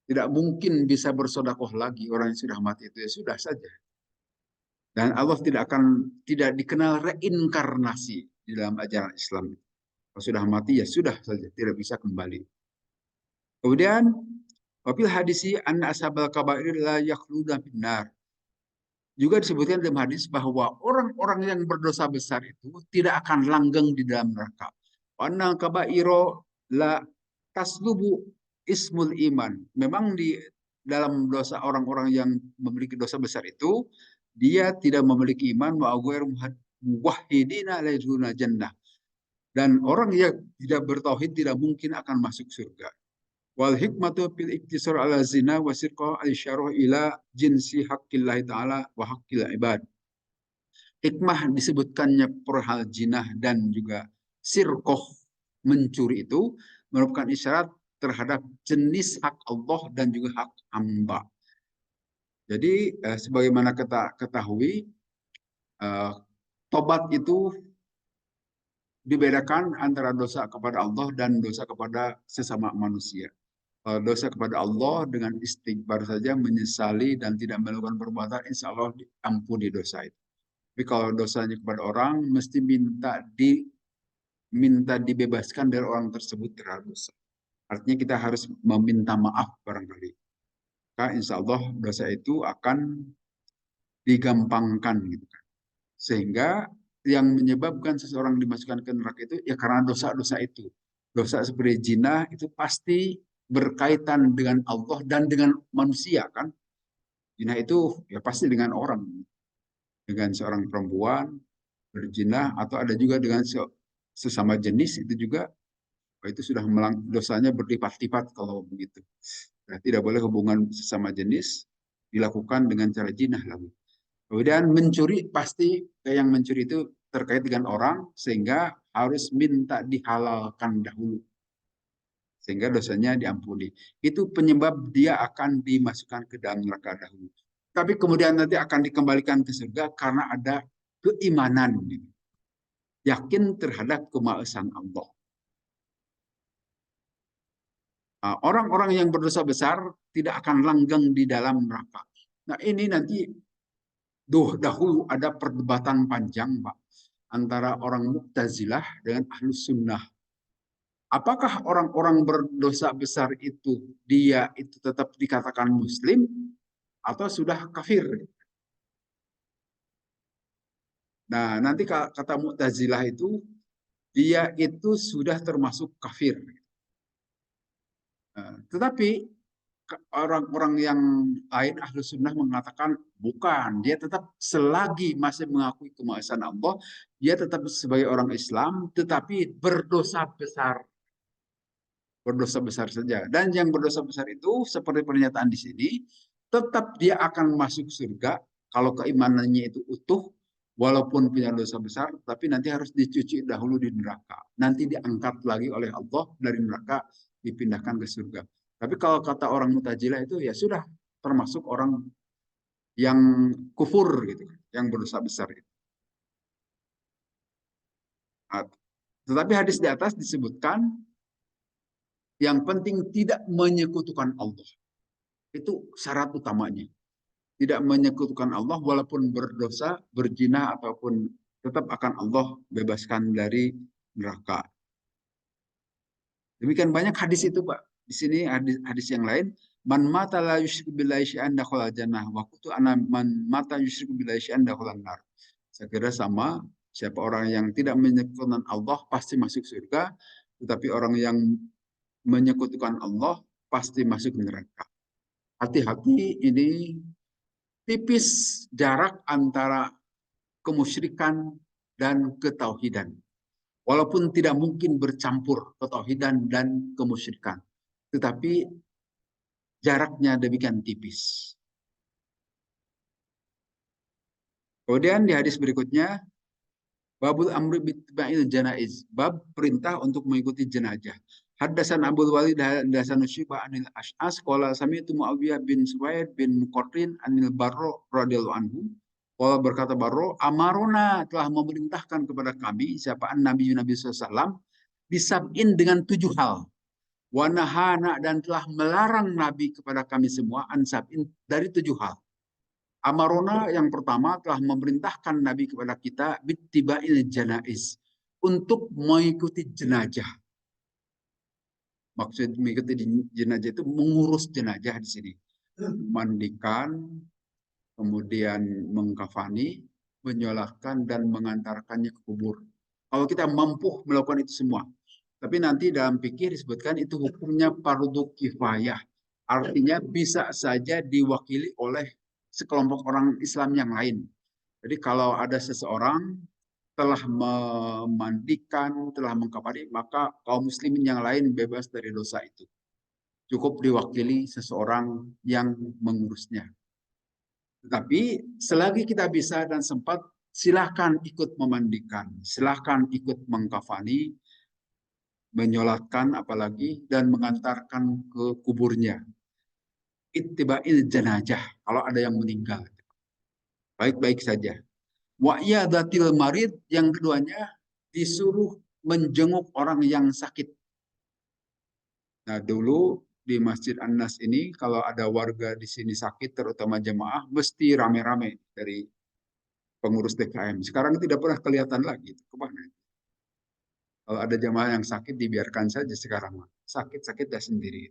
Tidak mungkin bisa bersodakoh lagi orang yang sudah mati itu ya sudah saja. Dan Allah tidak dikenal reinkarnasi di dalam ajaran Islam. Kalau sudah mati ya sudah saja, tidak bisa kembali. Kemudian wafil hadisi anna ashabal kabair la yakhluduna finnar. Juga disebutkan dalam hadis bahwa orang-orang yang berdosa besar itu tidak akan langgeng di dalam neraka. Anna kabairo la taslubu ismul iman. Memang di dalam dosa orang-orang yang memiliki dosa besar itu dia tidak memiliki iman wa muwahhidina la jannah. Dan orang yang tidak bertauhid tidak mungkin akan masuk surga. Wal hikmatu fil iktisar ala zina wa sirqa al syarah ila jinsi haqqillahi ta'ala wa haqqil ibad. Hikmah disebutkannya perhal jinah dan juga sirqah mencuri itu merupakan isyarat terhadap jenis hak Allah dan juga hak hamba. Jadi sebagaimana kita ketahui tobat itu dibedakan antara dosa kepada Allah dan dosa kepada sesama manusia. Dosa kepada Allah dengan istighfar saja menyesali dan tidak melakukan perbuatan, insya Allah diampuni dosa itu. Tapi kalau dosanya kepada orang, mesti minta dibebaskan dari orang tersebut terhadap dosa. Artinya kita harus meminta maaf barangkali. Maka insya Allah dosa itu akan digampangkan gitu kan. Sehingga yang menyebabkan seseorang dimasukkan ke neraka itu ya karena dosa-dosa itu. Dosa seperti zina itu pasti berkaitan dengan Allah dan dengan manusia kan. Zina itu ya pasti dengan orang. Dengan seorang perempuan berzina atau ada juga dengan sesama jenis itu juga itu sudah dosanya berlipat-lipat kalau begitu. Nah, tidak boleh hubungan sesama jenis dilakukan dengan cara zina lagi. Kemudian mencuri pasti yang mencuri itu terkait dengan orang sehingga harus minta dihalalkan dahulu sehingga dosanya diampuni. Itu penyebab dia akan dimasukkan ke dalam neraka dahulu. Tapi kemudian nanti akan dikembalikan ke surga karena ada keimanan. yakin terhadap kemaesaan Allah. Nah, orang-orang yang berdosa besar tidak akan langgeng di dalam neraka. Nah, ini nanti dahulu ada perdebatan panjang, Pak, antara orang Mu'tazilah dengan Ahlus Sunnah. Apakah orang-orang berdosa besar itu dia itu tetap dikatakan Muslim atau sudah kafir? Nah, nanti kata Mu'tazilah itu dia itu sudah termasuk kafir. Nah, tetapi orang-orang yang lain ahlu sunnah mengatakan bukan, dia tetap selagi masih mengakui kemaesaan Allah, dia tetap sebagai orang Islam, tetapi berdosa besar saja. Dan yang berdosa besar itu seperti pernyataan di sini, tetap dia akan masuk surga kalau keimanannya itu utuh, walaupun punya dosa besar, tapi nanti harus dicuci dahulu di neraka. Nanti diangkat lagi oleh Allah dari neraka, dipindahkan ke surga. Tapi kalau kata orang Mutajilah itu ya sudah termasuk orang yang kufur gitu, yang berdosa besar itu. Nah, tetapi hadis di atas disebutkan yang penting tidak menyekutukan Allah. Itu syarat utamanya. Tidak menyekutukan Allah walaupun berdosa, berzina ataupun tetap akan Allah bebaskan dari neraka. Demikian banyak hadis itu, Pak. Di sini hadis yang lain, man mata la yusyriku billahi syai'an dakhala jannah wa kuntu ana man mata yusyriku billahi syai'an dakhala nar. Saya kira sama, siapa orang yang tidak menyekutukan Allah pasti masuk surga, tetapi orang yang menyekutukan Allah pasti masuk neraka. Hati-hati, ini tipis jarak antara kemusyrikan dan ketauhidan. Walaupun tidak mungkin bercampur ketauhidan dan kemusyrikan, tetapi jaraknya demikian tipis. Kemudian di hadis berikutnya, babul amri bitba'il janaiz, bab perintah untuk mengikuti jenazah. Haddasan Abdul Walid hadasan Syibah anil Ash'as qala sami'tu Muawiyah bin Suwaid bin Muqarrin anil Barro radhiyallahu anhu. Qala berkata Barro, amaruna telah memerintahkan kepada kami siapaan Nabi SAW disab'in dengan 7 hal. Wanahana dan telah melarang Nabi kepada kami semua ansab'in dari 7 hal. Amarona yang pertama telah memerintahkan Nabi kepada kita bittiba'il janaiz untuk mengikuti jenazah. Maksud mengikuti jenazah itu mengurus jenazah di sini. Mandikan, kemudian mengkafani, menyolatkan dan mengantarkannya ke kubur. Kalau kita mampu melakukan itu semua. Tapi nanti dalam fikih disebutkan itu hukumnya fardu kifayah. Artinya bisa saja diwakili oleh sekelompok orang Islam yang lain. Jadi kalau ada seseorang telah memandikan, telah mengkafani, maka kaum muslimin yang lain bebas dari dosa itu. Cukup diwakili seseorang yang mengurusnya. Tetapi selagi kita bisa dan sempat, silahkan ikut memandikan, silahkan ikut mengkafani, menyolatkan apalagi, dan mengantarkan ke kuburnya. Ittiba'il jenazah, kalau ada yang meninggal. Baik-baik saja. Wa'iyadatil marid, yang keduanya disuruh menjenguk orang yang sakit. Nah, dulu di Masjid An-Nas ini kalau ada warga di sini sakit, terutama jemaah, mesti rame-rame dari pengurus DKM. Sekarang tidak pernah kelihatan lagi. Kemana? Kalau ada jemaah yang sakit, dibiarkan saja sekarang. Sakit-sakit dah sendiri.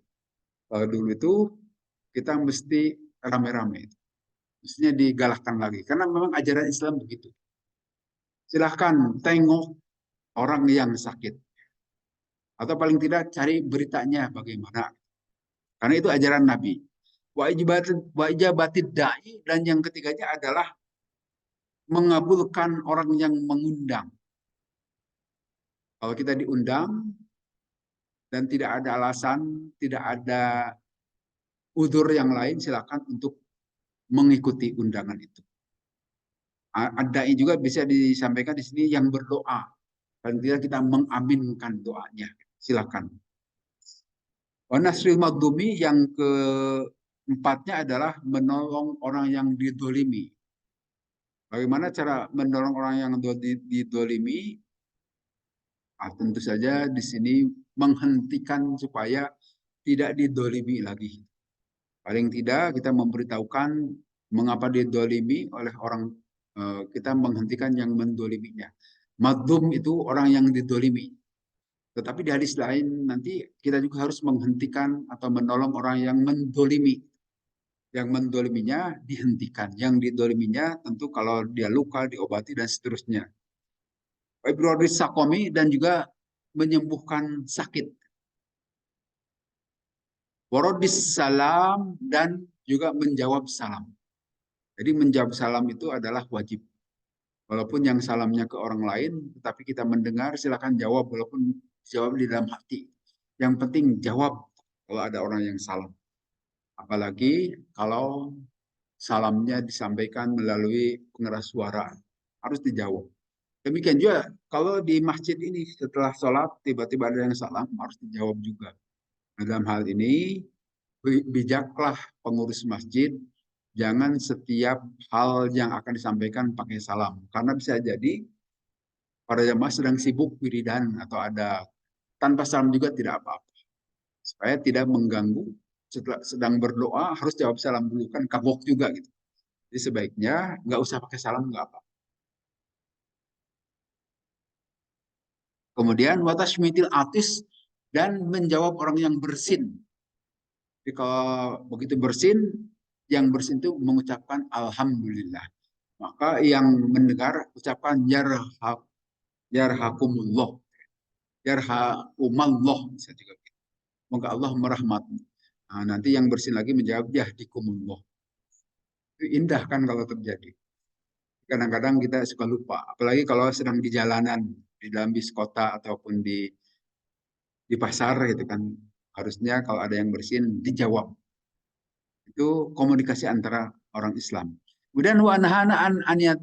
Kalau dulu itu kita mesti rame-rame. Mestinya digalakkan lagi. Karena memang ajaran Islam begitu. Silahkan tengok orang yang sakit. Atau paling tidak cari beritanya bagaimana. Karena itu ajaran Nabi. Wa ijabatid da'i, dan yang ketiganya adalah mengabulkan orang yang mengundang. Kalau kita diundang dan tidak ada alasan, tidak ada udzur yang lain, silakan untuk mengikuti undangan itu. Ada juga bisa disampaikan di sini yang berdoa. Dan kita mengaminkan doanya. Silakan. Nasril Magdumi, yang keempatnya adalah menolong orang yang didolimi. Bagaimana cara menolong orang yang didolimi? Tentu saja di sini menghentikan supaya tidak didolimi lagi. Paling tidak kita memberitahukan mengapa didolimi oleh orang, kita menghentikan yang mendoliminya. Madlum itu orang yang didolimi. Tetapi di hadis lain nanti kita juga harus menghentikan atau menolong orang yang mendolimi. Yang mendoliminya dihentikan. Yang didoliminya tentu kalau dia luka diobati dan seterusnya. Ibrodis sakomi dan juga menyembuhkan sakit. Warodis salam dan juga menjawab salam. Jadi menjawab salam itu adalah wajib. Walaupun yang salamnya ke orang lain, tetapi kita mendengar, silakan jawab walaupun jawab di dalam hati. Yang penting jawab kalau ada orang yang salam. Apalagi kalau salamnya disampaikan melalui pengeras suara, harus dijawab. Demikian juga kalau di masjid ini setelah sholat tiba-tiba ada yang salam, harus dijawab juga. Nah, dalam hal ini bijaklah pengurus masjid, jangan setiap hal yang akan disampaikan pakai salam. Karena bisa jadi para jamaah sedang sibuk wiridan atau ada tanpa salam juga tidak apa-apa. Supaya tidak mengganggu, setelah sedang berdoa harus jawab salam dulu, kan kagok juga gitu. Jadi sebaiknya nggak usah pakai salam, nggak apa. Kemudian watashmitil atis dan menjawab orang yang bersin. Jadi kalau begitu bersin, yang bersin itu mengucapkan alhamdulillah. Maka yang mendengar ucapan yarhakumullah, yarhakumallah bisa juga. Semoga Allah merahmati. Nah, nanti yang bersin lagi menjawab yahdikumullah. Itu indah kan kalau terjadi. Kadang-kadang kita suka lupa, apalagi kalau sedang di jalanan, di dalam bis kota ataupun di pasar gitu kan. Harusnya kalau ada yang bersin dijawab. Itu komunikasi antara orang Islam. Kemudian wa nahana an aniyat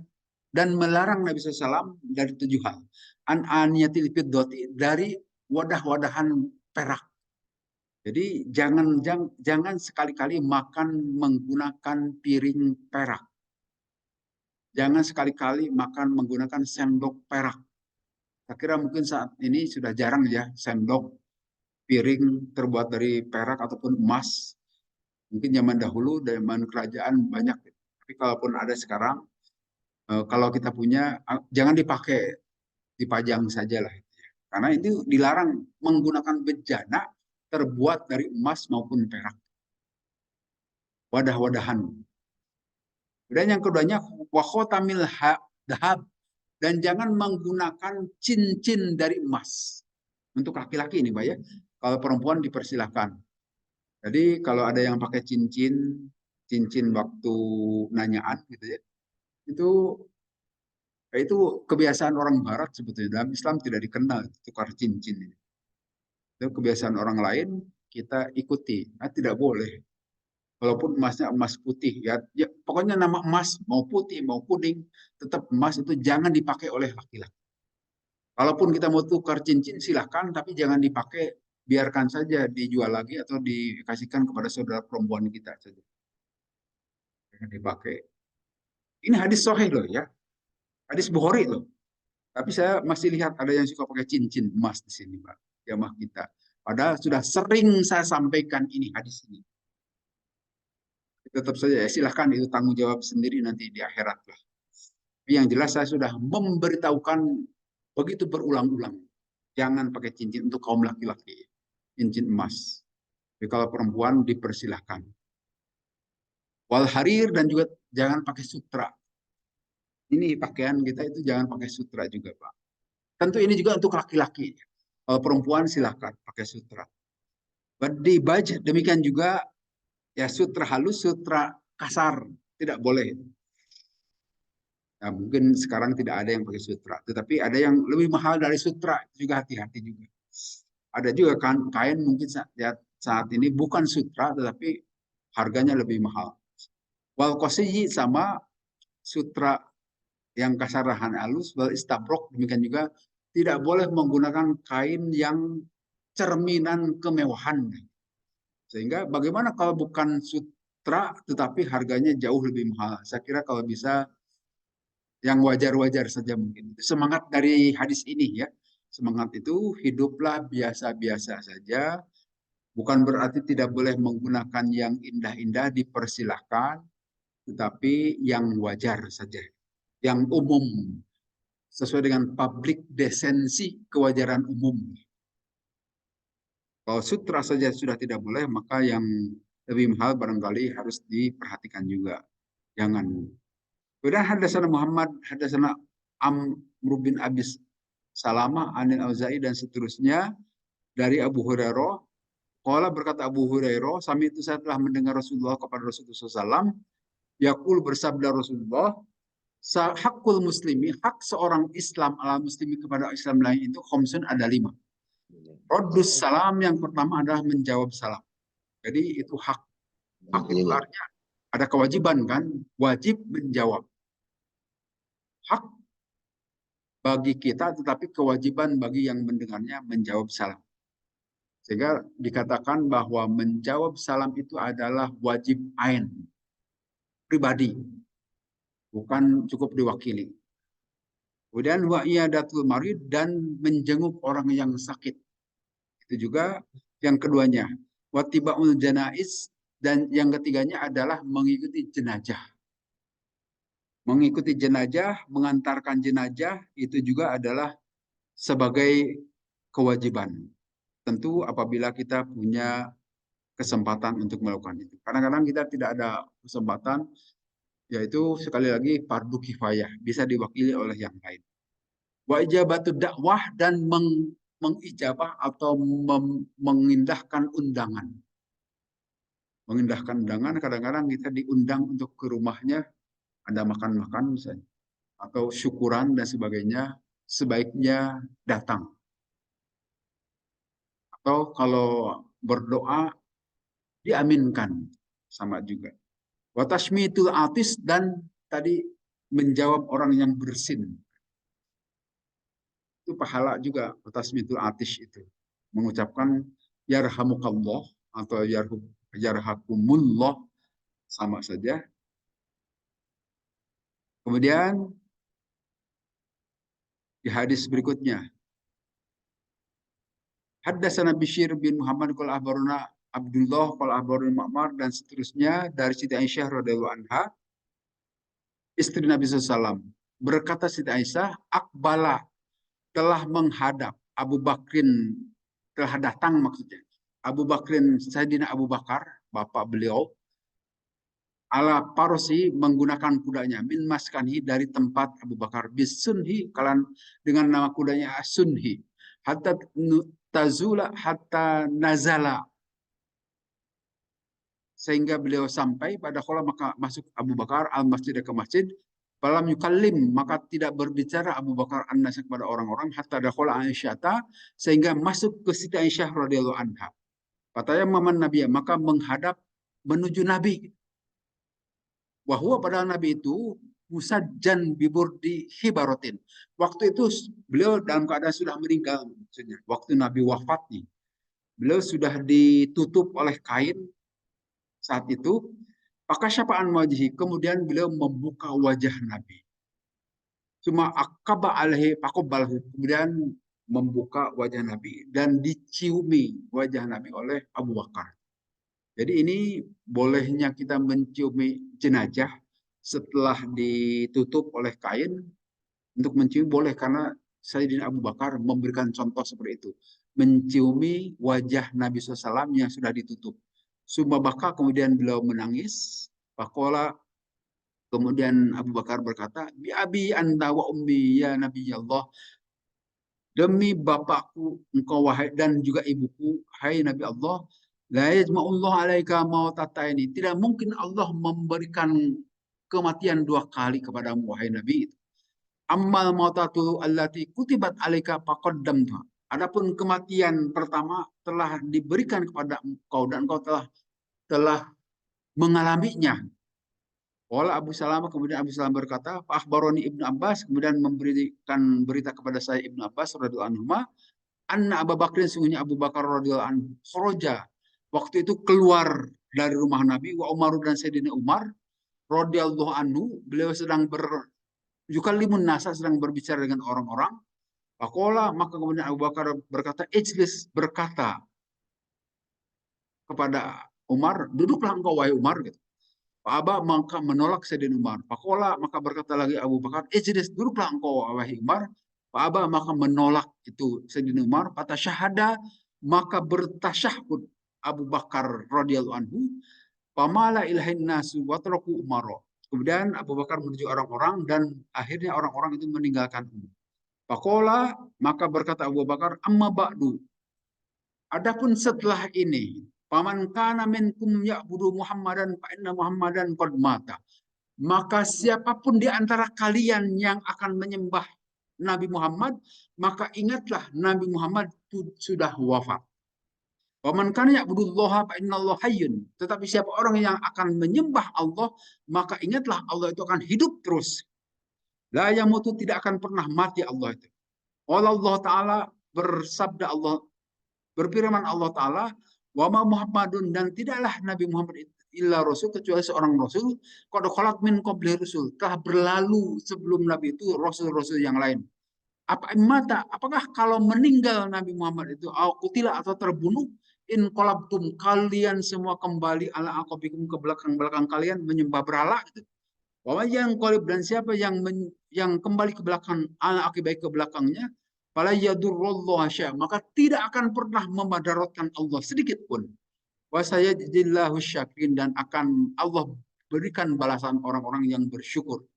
dan melarang Nabi SAW dari 7 hal. An aniyatil fiddati, dari wadah-wadahan perak. Jadi jangan sekali-kali makan menggunakan piring perak. Jangan sekali-kali makan menggunakan sendok perak. Saya kira mungkin saat ini sudah jarang ya sendok, piring terbuat dari perak ataupun emas. Mungkin zaman dahulu, zaman kerajaan banyak. Tapi kalaupun ada sekarang, kalau kita punya, jangan dipakai, dipajang saja lah. Karena itu dilarang menggunakan bejana terbuat dari emas maupun perak. Wadah-wadahan. Dan yang keduanya, wakhotamil dahab. Dan jangan menggunakan cincin dari emas. Untuk laki-laki ini, Pak ya. Kalau perempuan dipersilahkan. Jadi kalau ada yang pakai cincin waktu nanyaan gitu ya, itu kebiasaan orang Barat sebetulnya. Dalam Islam tidak dikenal tukar cincin ini. Itu kebiasaan orang lain, kita ikuti. Nah, tidak boleh. Walaupun emasnya emas putih, ya pokoknya nama emas mau putih mau kuning, tetap emas itu jangan dipakai oleh laki-laki. Kalaupun kita mau tukar cincin silahkan, tapi jangan dipakai, biarkan saja dijual lagi atau dikasihkan kepada saudara perempuan kita saja. Jangan dipakai. Ini hadis sahih loh ya, hadis Bukhari loh. Tapi saya masih lihat ada yang suka pakai cincin emas di sini, Pak. Jamaah kita. Padahal sudah sering saya sampaikan ini hadis ini. Tetap saja ya, silahkan itu tanggung jawab sendiri nanti di akhirat lah. Tapi yang jelas saya sudah memberitahukan begitu berulang-ulang. Jangan pakai cincin untuk kaum laki-laki. Cincin emas. Jadi kalau perempuan dipersilahkan. Wal harir dan juga jangan pakai sutra. Ini pakaian kita itu jangan pakai sutra juga, Pak. Tentu ini juga untuk laki-laki. Kalau perempuan silahkan pakai sutra. Di baju demikian juga ya, sutra halus, sutra kasar tidak boleh. Nah, mungkin sekarang tidak ada yang pakai sutra, tetapi ada yang lebih mahal dari sutra, juga hati-hati juga. Ada juga kan kain mungkin saat ini bukan sutra, tetapi harganya lebih mahal. Wal kosiji sama sutra yang kasarahan halus, wal istabrok demikian juga tidak boleh menggunakan kain yang cerminan kemewahan. Sehingga bagaimana kalau bukan sutra tetapi harganya jauh lebih mahal? Saya kira kalau bisa yang wajar-wajar saja mungkin. Semangat dari hadis ini ya. Semangat itu hiduplah biasa-biasa saja. Bukan berarti tidak boleh menggunakan yang indah-indah, dipersilahkan, tetapi yang wajar saja, yang umum, sesuai dengan public decency, kewajaran umum. Kalau sutra saja sudah tidak boleh, maka yang lebih mahal barangkali harus diperhatikan juga. Jangan. Kemudian hadasana Muhammad, hadasana Amr bin Abis Salamah, Anil Auza'i dan seterusnya dari Abu Hurairah. Qala berkata Abu Hurairah, sami itu saya telah mendengar Rasulullah kepada Rasulullah SAW. Yaqul bersabda Rasulullah, hakul muslimi, hak seorang Islam ala muslimi kepada Islam lain itu khamsun, ada 5. Raddus salam, yang pertama adalah menjawab salam. Jadi itu hak. Hak itu artinya ada kewajiban kan, wajib menjawab. Hak bagi kita, tetapi kewajiban bagi yang mendengarnya menjawab salam. Sehingga dikatakan bahwa menjawab salam itu adalah wajib ain, pribadi, bukan cukup diwakili. Kemudian wa iyadatul marid, dan menjenguk orang yang sakit. Itu juga yang keduanya. Wa tibaul janaiz, dan yang ketiganya adalah mengikuti jenazah. Mengikuti jenazah, mengantarkan jenazah itu juga adalah sebagai kewajiban. Tentu apabila kita punya kesempatan untuk melakukan itu. Kadang-kadang kita tidak ada kesempatan, yaitu sekali lagi fardu kifayah, bisa diwakili oleh yang lain. Wa ijabatu dakwah, dan mengijabah atau mengindahkan undangan. Mengindahkan undangan, kadang-kadang kita diundang untuk ke rumahnya, ada makan-makan misalnya, atau syukuran dan sebagainya, sebaiknya datang. Atau kalau berdoa diaminkan, sama juga. Wa tashmitul atis, dan tadi menjawab orang yang bersin. Itu pahala juga, wa tashmitul atis itu. Mengucapkan yarhamukallah atau yarhakumullah, sama saja. Kemudian di hadis berikutnya, Haddatsana Bishr bin Muhammad qala akhbarana Abdullah qala akhbarana Ma'mar, dan seterusnya dari Siti Aisyah radhiyallahu anha, istri Nabi SAW. Berkata Siti Aisyah, akbala, telah menghadap Abu Bakrin, telah datang maksudnya. Abu Bakrin, Sayyidina Abu Bakar, bapak beliau, ala parosi, menggunakan kudanya, min maskanhi, dari tempat Abu Bakar, bisunhi, kalian dengan nama kudanya Sunhi, hatta tazula hatta nazala, sehingga beliau sampai pada kolam, maka masuk Abu Bakar al masjid, ke masjid. Falam yukallim, maka tidak berbicara Abu Bakar an-nas kepada orang-orang, hatta dakhala Aisyah, sehingga masuk ke Siti Aisyah radhiyallahu anha. Katanya maman Nabi, maka menghadap menuju Nabi. Wahwa, padahal Nabi itu musajjan biburdi hibarotin. Waktu itu beliau dalam keadaan sudah meninggal, maksudnya waktu Nabi wafat nih. Beliau sudah ditutup oleh kain saat itu. Maka syafa'an wajhi, kemudian beliau membuka wajah Nabi. Cuma akaba alaihi faqabbalahu, kemudian membuka wajah Nabi dan diciumi wajah Nabi oleh Abu Bakar. Jadi ini bolehnya kita menciumi jenazah setelah ditutup oleh kain, untuk mencium boleh, karena Sayyidina Abu Bakar memberikan contoh seperti itu. Menciumi wajah Nabi SAW yang sudah ditutup. Summa baka, kemudian beliau menangis. Faqala, kemudian Abu Bakar berkata, bi abi anta wa ummi ya Nabi Allah, demi bapakku engkau wahai, dan juga ibuku hai Nabi Allah, la yajma'ullah alaika mautataini, tidak mungkin Allah memberikan kematian 2 kali kepadamu wahai Nabi. Ammal mautatu allati kutibat alaika faqaddamta, adapun kematian pertama telah diberikan kepada engkau dan engkau telah mengalaminya. Wala Abu Salamah, kemudian Abu Salamah berkata, Pak Akhbaroni Ibnu Abbas, kemudian memberikan berita kepada saya Ibnu Abbas radhiyallahu anhu, anna Abu Bakrin, sungguhnya Abu Bakar radhiyallahu anhu, kharaja, waktu itu keluar dari rumah Nabi, wa Umar, dan Sayyidina Umar radhiyallahu anhu, beliau sedang yukallimun nasa, sedang berbicara dengan orang-orang. Pakola, maka kemudian Abu Bakar berkata, Ijlis, berkata kepada Umar, duduklah engkau wahai Umar, gitu. Pak Aba maka menolak Sayyidina Umar. Pakola, maka berkata lagi Abu Bakar, Ijlis, duduklah engkau wahai Umar. Pak Aba maka menolak itu Sayyidina Umar. Kata syahada, maka bertasyahud Abu Bakar radhiyallahu anhu. Pamala ilahin nasu watraku umaro. Kemudian Abu Bakar menuju orang-orang dan akhirnya orang-orang itu meninggalkan Umar. Pakola, maka berkata Abu Bakar, amma ba'du. Adapun setelah ini, paman kana minkum ya'budu Muhammadan fa inna Muhammadan qad mata. Maka siapapun di antara kalian yang akan menyembah Nabi Muhammad, maka ingatlah Nabi Muhammad sudah wafat. Paman kana ya'budullaha fa innallaha hayyun. Tetapi siapa orang yang akan menyembah Allah, maka ingatlah Allah itu akan hidup terus. La yamutu, tidak akan pernah mati Allah itu. Allah Ta'ala, bersabda Allah, berfirman Allah Ta'ala, wa ma Muhammadun, dan tidaklah Nabi Muhammad illa rasul, kecuali seorang rasul, qad khalat min qabli rusul, telah berlalu sebelum Nabi itu rasul-rasul yang lain. Apa mata? Apakah kalau meninggal Nabi Muhammad itu kutila atau terbunuh, in kolabtum, kalian semua kembali ala aqabikum, ke belakang-belakang kalian menyembah berhala gitu. Bahwa yang kolib, dan siapa yang kembali ke belakang ala akibat ke belakangnya, fala yadurrullah syai', maka tidak akan pernah memadaratkan Allah sedikit pun. Wa sayajzillahu syakirin, dan akan Allah berikan balasan orang-orang yang bersyukur.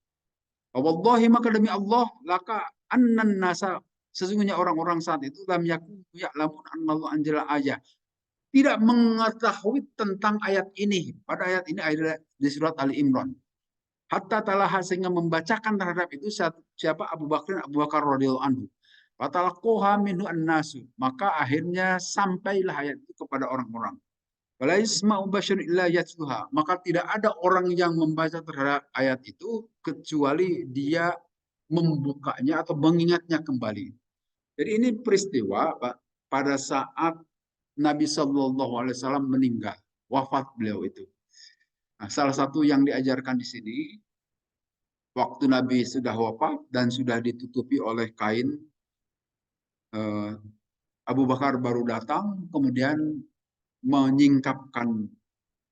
Wallahi, maka demi Allah, laka annan nasa, sesungguhnya orang-orang saat itu lam yakunu ya'lamun annallahu anjala ayat, tidak mengetahui tentang ayat ini. Pada ayat ini adalah di surat Ali Imran. Hatta talaha, sehingga membacakan terhadap itu siapa Abu Bakar radhiyallahu anhu. Fatalaquha minhu an-nasu, maka akhirnya sampailah ayat itu kepada orang-orang. Wala yasma'u basyarun illa yatluha, maka tidak ada orang yang membaca terhadap ayat itu kecuali dia membukanya atau mengingatnya kembali. Jadi ini peristiwa Pak, pada saat Nabi Shallallahu Alaihi Wasallam meninggal, wafat beliau itu. Nah, salah satu yang diajarkan di sini, waktu Nabi sudah wafat dan sudah ditutupi oleh kain, eh, Abu Bakar baru datang, kemudian menyingkapkan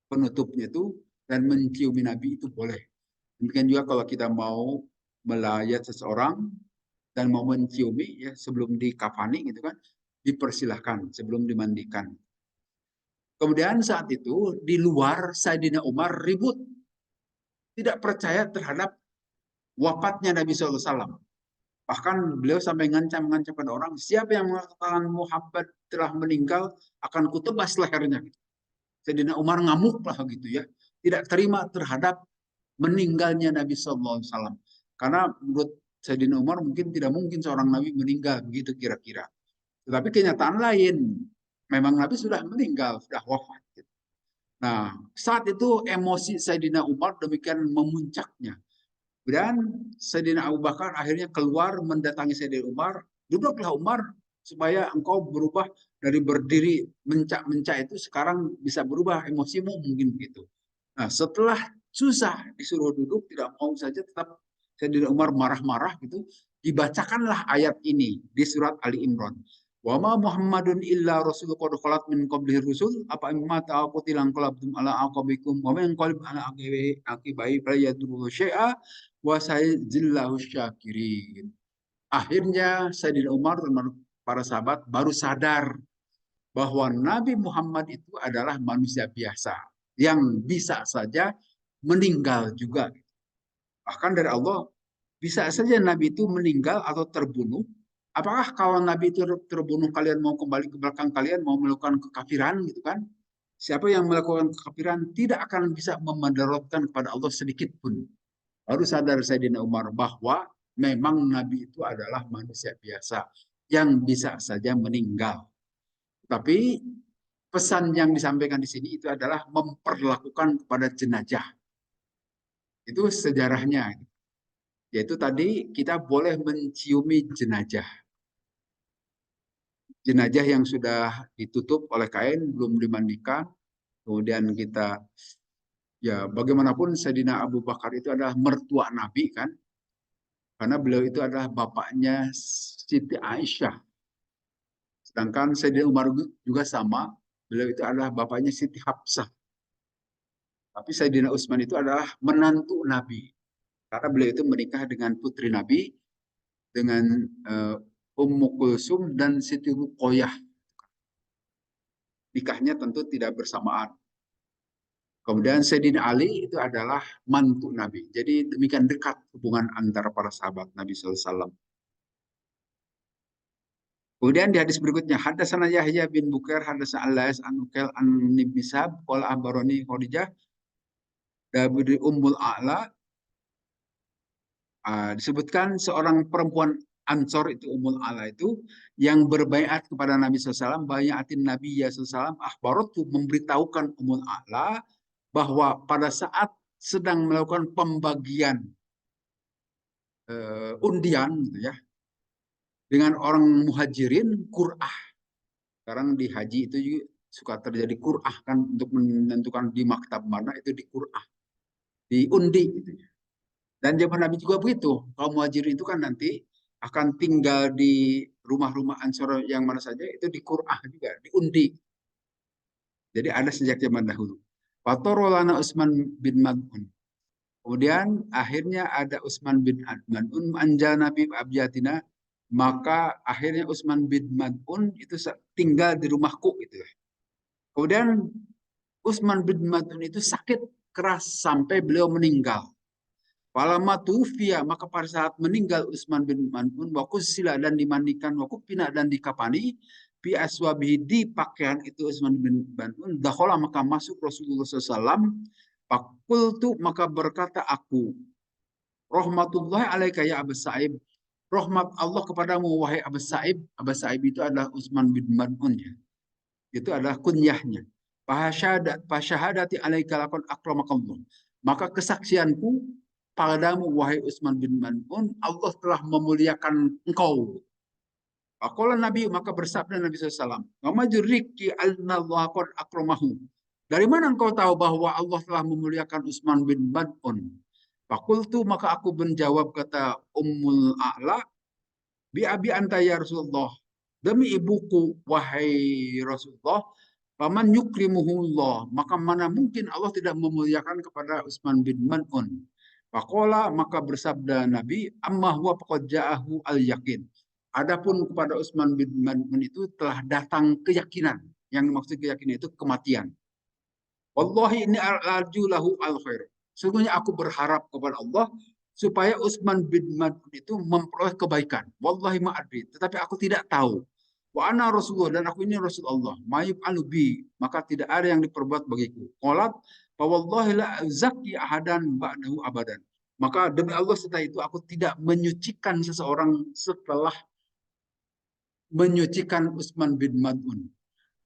penutupnya itu dan menciumi Nabi itu boleh. Demikian juga kalau kita mau melayat seseorang dan mau menciumi ya sebelum dikafani gitu kan, dipersilahkan sebelum dimandikan. Kemudian saat itu di luar Sayyidina Umar ribut, tidak percaya terhadap wafatnya Nabi SAW. Bahkan beliau sampai ngancam pada orang, siapa yang mengatakan Muhammad telah meninggal, akan kutebas lehernya. Sayyidina Umar ngamuk lah gitu ya, tidak terima terhadap meninggalnya Nabi SAW. Karena menurut Sayyidina Umar tidak mungkin seorang Nabi meninggal begitu kira-kira. Tetapi kenyataan lain, memang Nabi sudah meninggal, sudah wafat. Nah, saat itu emosi Sayyidina Umar demikian memuncaknya. Dan Sayyidina Abu Bakar akhirnya keluar mendatangi Sayyidina Umar. Duduklah Umar, supaya engkau berubah dari berdiri mencak-mencak itu sekarang bisa berubah emosimu, mungkin begitu. Nah, setelah susah disuruh duduk, tidak mau saja, tetap Sayyidina Umar marah-marah gitu. Dibacakanlah ayat ini di surat Ali Imran. Wa ma Muhammadun illa rasulun qad khalat min qablihi rusul apa imma ta'aqutilan qalabtum ala aqabikum wa man qalib ala aqibai fala yadurru syai'a wa sayajzillahu syakirin. Akhirnya Sayyidina Umar dan para sahabat baru sadar bahwa Nabi Muhammad itu adalah manusia biasa yang bisa saja meninggal juga. Bahkan dari Allah, bisa saja Nabi itu meninggal atau terbunuh. Apakah kalau Nabi itu terbunuh, kalian mau kembali ke belakang, kalian mau melakukan kekafiran gitu kan? Siapa yang melakukan kekafiran tidak akan bisa memadaratkan kepada Allah sedikit pun. Baru sadar Sayyidina Umar bahwa memang Nabi itu adalah manusia biasa yang bisa saja meninggal. Tapi pesan yang disampaikan di sini itu adalah memperlakukan kepada jenazah. Itu sejarahnya. Yaitu tadi kita boleh menciumi jenazah. Jenazah yang sudah ditutup oleh kain, belum dimandikan. Kemudian kita, ya bagaimanapun Sayyidina Abu Bakar itu adalah mertua Nabi kan. Karena beliau itu adalah bapaknya Siti Aisyah. Sedangkan Sayyidina Umar juga sama, beliau itu adalah bapaknya Siti Hafsah. Tapi Sayyidina Utsman itu adalah menantu Nabi. Karena beliau itu menikah dengan putri Nabi, dengan Ummu Kulsum dan Siti Ruqayyah. Nikahnya tentu tidak bersamaan. Kemudian Sayyidina Ali itu adalah mantu Nabi. Jadi demikian dekat hubungan antara para sahabat Nabi SAW. Kemudian di hadis berikutnya, Hadatsana Yahya bin Bukair, hadatsana Al-Lais an Uqail an Ibn Sa'ab, qala akhbarani Khadijah dari Ummul A'la. Disebutkan seorang perempuan Ansor itu Ummul A'la itu yang berbaiat kepada Nabi SAW, baiatin Nabi SAW, akhbaratu memberitahukan Ummul A'la bahwa pada saat sedang melakukan pembagian undian gitu ya dengan orang muhajirin Qur'ah. Sekarang di haji itu juga suka terjadi Qur'ah kan untuk menentukan di maktab mana itu di Qur'ah, diundi gitu ya. Dan zaman Nabi juga begitu. Kaum muhajirin itu kan nanti akan tinggal di rumah-rumah Ansor yang mana saja itu di Qur'ah juga, diundi. Jadi ada sejak zaman dahulu. Fatorolana Utsman bin Mad'un. Kemudian akhirnya ada Utsman bin Mad'un anja Nabi Abjatina, maka akhirnya Utsman bin Mad'un itu tinggal di rumahku gitu ya. Kemudian Utsman bin Mad'un itu sakit keras sampai beliau meninggal. Falama tufiya, maka pada saat meninggal Utsman bin Mad'un wa kusila dan dimandikan wa kupina dan dikapani bi aswabihi di pakaian itu Utsman bin Mad'un dakhala maka masuk Rasulullah SAW. Fakultu maka berkata aku, rahmatullahi alaika ya Abu Sa'ib, rahmat Allah kepadamu wahai Abu Sa'ib. Abu Sa'ib itu adalah Utsman bin Mad'un ya. Itu adalah kunyahnya. Fasyahadati alaika lakon akramakallah. Maka kesaksianku padamu wahai Utsman bin Mad'un, Allah telah memuliakan engkau. Faqala Nabi, maka bersabda Nabi SAW, wa majriki Allah qad akramahu. Dari mana engkau tahu bahwa Allah telah memuliakan Utsman bin Mad'un? Fakultu, maka aku menjawab, kata Ummul A'la, bi abi anta ya Rasulullah, demi ibuku wahai Rasulullah, paman yukrimuhullah, maka mana mungkin Allah tidak memuliakan kepada Utsman bin Mad'un. Faqala, maka bersabda Nabi, amma huwa faqad ja'ahu al-yakin. Adapun kepada Utsman bin Mad'un itu telah datang keyakinan. Yang maksud keyakinan itu kematian. Wallahi ini arju lahu al-khair. Sungguhnya aku berharap kepada Allah supaya Utsman bin Mad'un itu memperoleh kebaikan. Wallahi ma'adri, tetapi aku tidak tahu. Wa ana Rasulullah, dan aku ini Rasulullah. Ma'yub alubi, maka tidak ada yang diperbuat bagiku. Qalat, fa wallahi la zaki ahadan ba'dahu abadan. Maka demi Allah setelah itu aku tidak menyucikan seseorang setelah menyucikan Utsman bin Mad'un.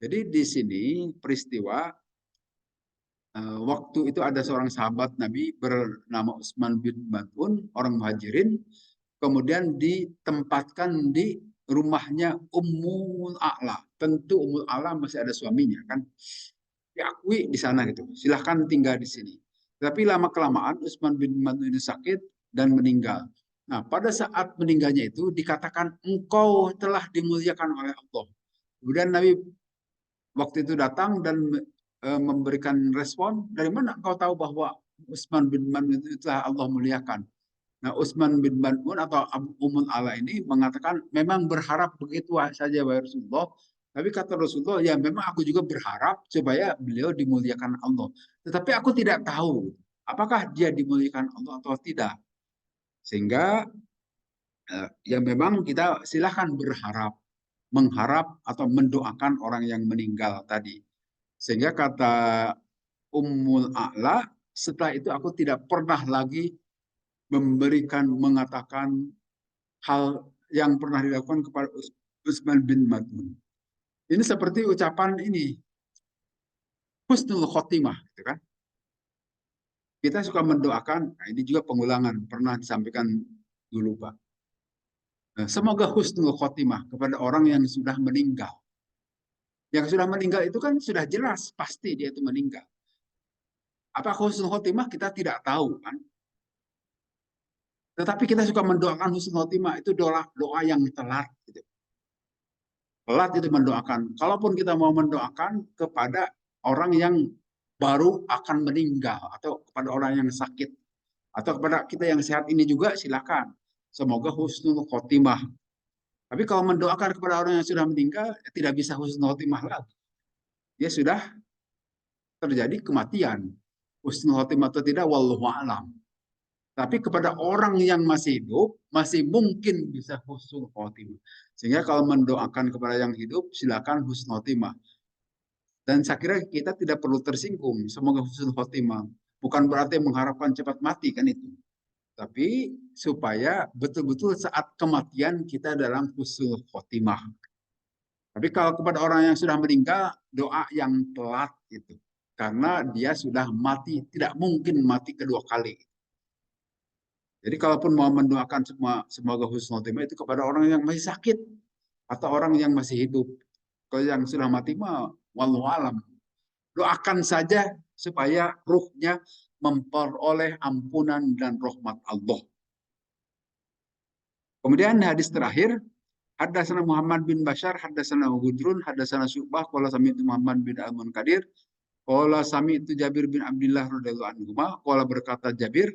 Jadi di sini peristiwa waktu itu ada seorang sahabat Nabi bernama Utsman bin Mad'un, orang Muhajirin, kemudian ditempatkan di rumahnya Ummul A'la. Tentu Ummul A'la masih ada suaminya kan. Diakui di sana gitu. Silahkan tinggal di sini. Tapi lama kelamaan Utsman bin Mad'un itu sakit dan meninggal. Nah, pada saat meninggalnya itu dikatakan engkau telah dimuliakan oleh Allah. Kemudian Nabi waktu itu datang dan memberikan respon, dari mana engkau tahu bahwa Utsman bin Mad'un itu telah Allah muliakan? Nah, Utsman bin Mad'un atau Ummul Ala ini mengatakan memang berharap begitu saja wahai Rasulullah. Tapi kata Rasulullah, ya memang aku juga berharap supaya beliau dimuliakan Allah. Tetapi aku tidak tahu apakah dia dimuliakan Allah atau tidak. Sehingga ya memang kita silahkan berharap, mengharap atau mendoakan orang yang meninggal tadi. Sehingga kata Ummul A'la, setelah itu aku tidak pernah lagi mengatakan hal yang pernah dilakukan kepada Utsman bin Mad'un. Ini seperti ucapan ini, husnul khotimah, gitu kan? Kita suka mendoakan, nah ini juga pengulangan, pernah disampaikan dulu Pak. Nah, semoga husnul khotimah kepada orang yang sudah meninggal. Yang sudah meninggal itu kan sudah jelas, pasti dia itu meninggal. Apa husnul khotimah kita tidak tahu kan? Tetapi kita suka mendoakan husnul khotimah, itu doa doa yang telat gitu. Telat itu mendoakan. Kalaupun kita mau mendoakan kepada orang yang baru akan meninggal atau kepada orang yang sakit atau kepada kita yang sehat ini juga silakan. Semoga husnul khotimah. Tapi kalau mendoakan kepada orang yang sudah meninggal, tidak bisa husnul khotimah lagi. Dia sudah terjadi kematian. Husnul khotimah atau tidak, wallahu a'lam. Tapi kepada orang yang masih hidup, masih mungkin bisa husnul khotimah. Sehingga kalau mendoakan kepada yang hidup, silakan husnul khotimah. Dan saya kira kita tidak perlu tersinggung. Semoga husnul khotimah. Bukan berarti mengharapkan cepat mati kan itu. Tapi supaya betul-betul saat kematian kita dalam husnul khotimah. Tapi kalau kepada orang yang sudah meninggal, doa yang telat itu. Karena dia sudah mati, tidak mungkin mati kedua kali. Jadi kalaupun mau mendoakan semoga husnul khotimah itu kepada orang yang masih sakit atau orang yang masih hidup. Kalau yang sudah mati mah wallahu alam. Doakan saja supaya ruhnya memperoleh ampunan dan rahmat Allah. Kemudian hadis terakhir, Haddatsana Muhammad bin Bashar, haddatsana Hudrun, haddatsana Syu'bah, qala sami'tu Muhammad bin Al-Munkadir, qala sami'tu Jabir bin Abdullah radhiyallahu anhu, qala berkata Jabir,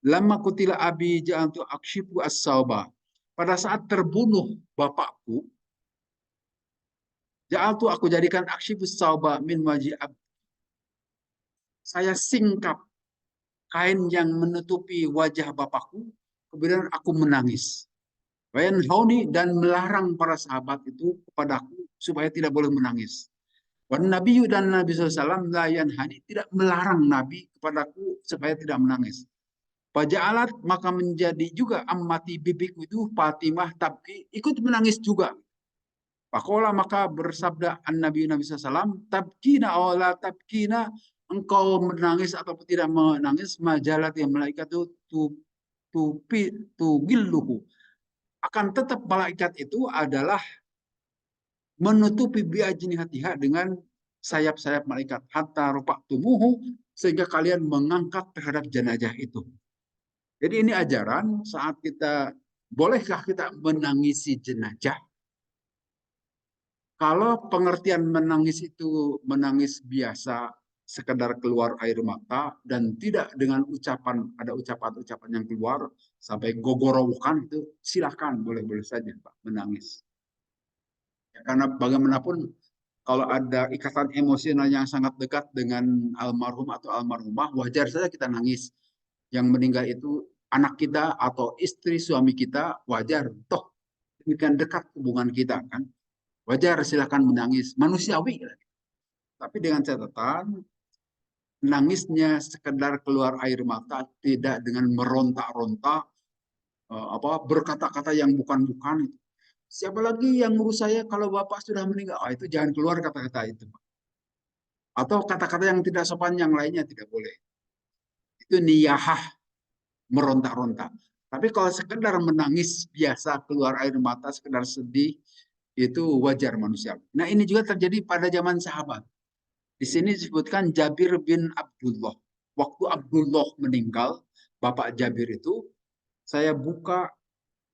lama kutila abi ja'altu akshifu as-sauba. Pada saat terbunuh bapakku, ja'altu aku jadikan akshifu as-sauba min wajhi ab. Saya singkap kain yang menutupi wajah bapakku, kemudian aku menangis. Wayan hauni dan melarang para sahabat itu kepadaku supaya tidak boleh menangis. Wan Nabi dan Nabi SAW layan hani tidak melarang Nabi kepadaku supaya tidak menangis. Alat maka menjadi juga ammati bibiku itu Fatimah tabki ikut menangis juga. Pakola maka bersabda an Nabi SAW tabkina awala tabkina engkau menangis ataupun tidak menangis majalat yang malaikat itu tugilluhu akan tetap malaikat itu adalah menutupi biajnihatiha dengan sayap-sayap malaikat hatta rufa'tumuhu sehingga kalian mengangkat terhadap jenazah itu. Jadi ini ajaran saat kita bolehkah kita menangisi jenazah? Kalau pengertian menangis itu menangis biasa sekedar keluar air mata dan tidak dengan ucapan ada ucapan-ucapan yang keluar sampai gogorowokan itu silakan boleh-boleh saja Pak menangis. Ya, karena bagaimanapun kalau ada ikatan emosional yang sangat dekat dengan almarhum atau almarhumah, wajar saja kita nangis. Yang meninggal itu anak kita atau istri suami kita, wajar. Toh, demikian dekat hubungan kita kan. Wajar silakan menangis, manusiawi. Tapi dengan catatan, nangisnya sekedar keluar air mata, tidak dengan meronta-ronta, berkata-kata yang bukan-bukan. Siapa lagi yang ngurus saya kalau bapak sudah meninggal? Oh, itu jangan keluar kata-kata itu. Atau kata-kata yang tidak sopan yang lainnya tidak boleh. Itu niyahah, meronta-ronta. Tapi kalau sekedar menangis biasa keluar air mata, sekedar sedih, itu wajar manusia. Nah ini juga terjadi pada zaman sahabat. Di sini disebutkan Jabir bin Abdullah. Waktu Abdullah meninggal, Bapak Jabir itu, saya buka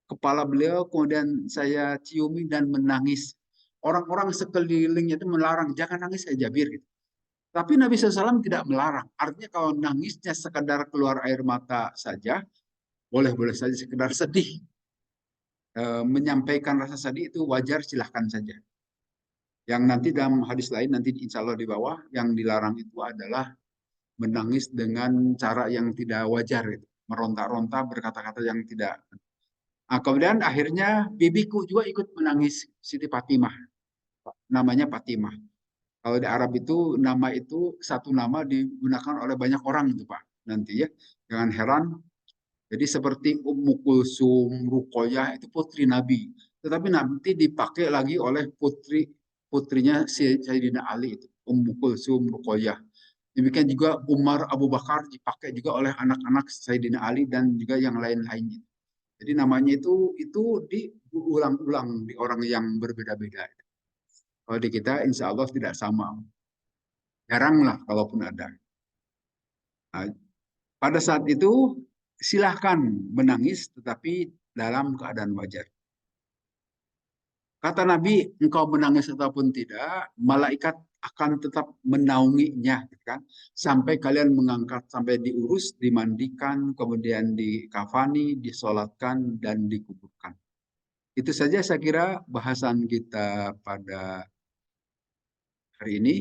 kepala beliau, kemudian saya ciumi dan menangis. Orang-orang sekelilingnya itu melarang, jangan nangis ya Jabir. Gitu. Tapi Nabi SAW tidak melarang. Artinya kalau nangisnya sekadar keluar air mata saja, boleh-boleh saja sekedar sedih. Menyampaikan rasa sedih itu wajar, silahkan saja. Yang nanti dalam hadis lain, nanti insya Allah di bawah, yang dilarang itu adalah menangis dengan cara yang tidak wajar. Gitu. Meronta-ronta, berkata-kata yang tidak. Nah, kemudian akhirnya bibiku juga ikut menangis, Siti Fatimah. Namanya Fatimah. Kalau di Arab itu nama itu satu nama digunakan oleh banyak orang itu Pak. Nanti ya, jangan heran. Jadi seperti Ummu Kulsum, Ruqayyah itu putri Nabi. Tetapi nanti dipakai lagi oleh putrinya Sayyidina Ali itu, Ummu Kulsum, Ruqayyah. Demikian juga Umar Abu Bakar dipakai juga oleh anak-anak Sayyidina Ali dan juga yang lain-lainnya. Jadi namanya itu diulang-ulang di orang yang berbeda-beda. Kalau di kita insya Allah tidak sama. Jarang lah kalaupun ada. Nah, pada saat itu silahkan menangis tetapi dalam keadaan wajar. Kata Nabi, engkau menangis ataupun tidak, malaikat akan tetap menaunginya, gitu kan? Sampai kalian mengangkat, sampai diurus, dimandikan, kemudian dikafani, disolatkan, dan dikuburkan. Itu saja saya kira bahasan kita pada hari ini.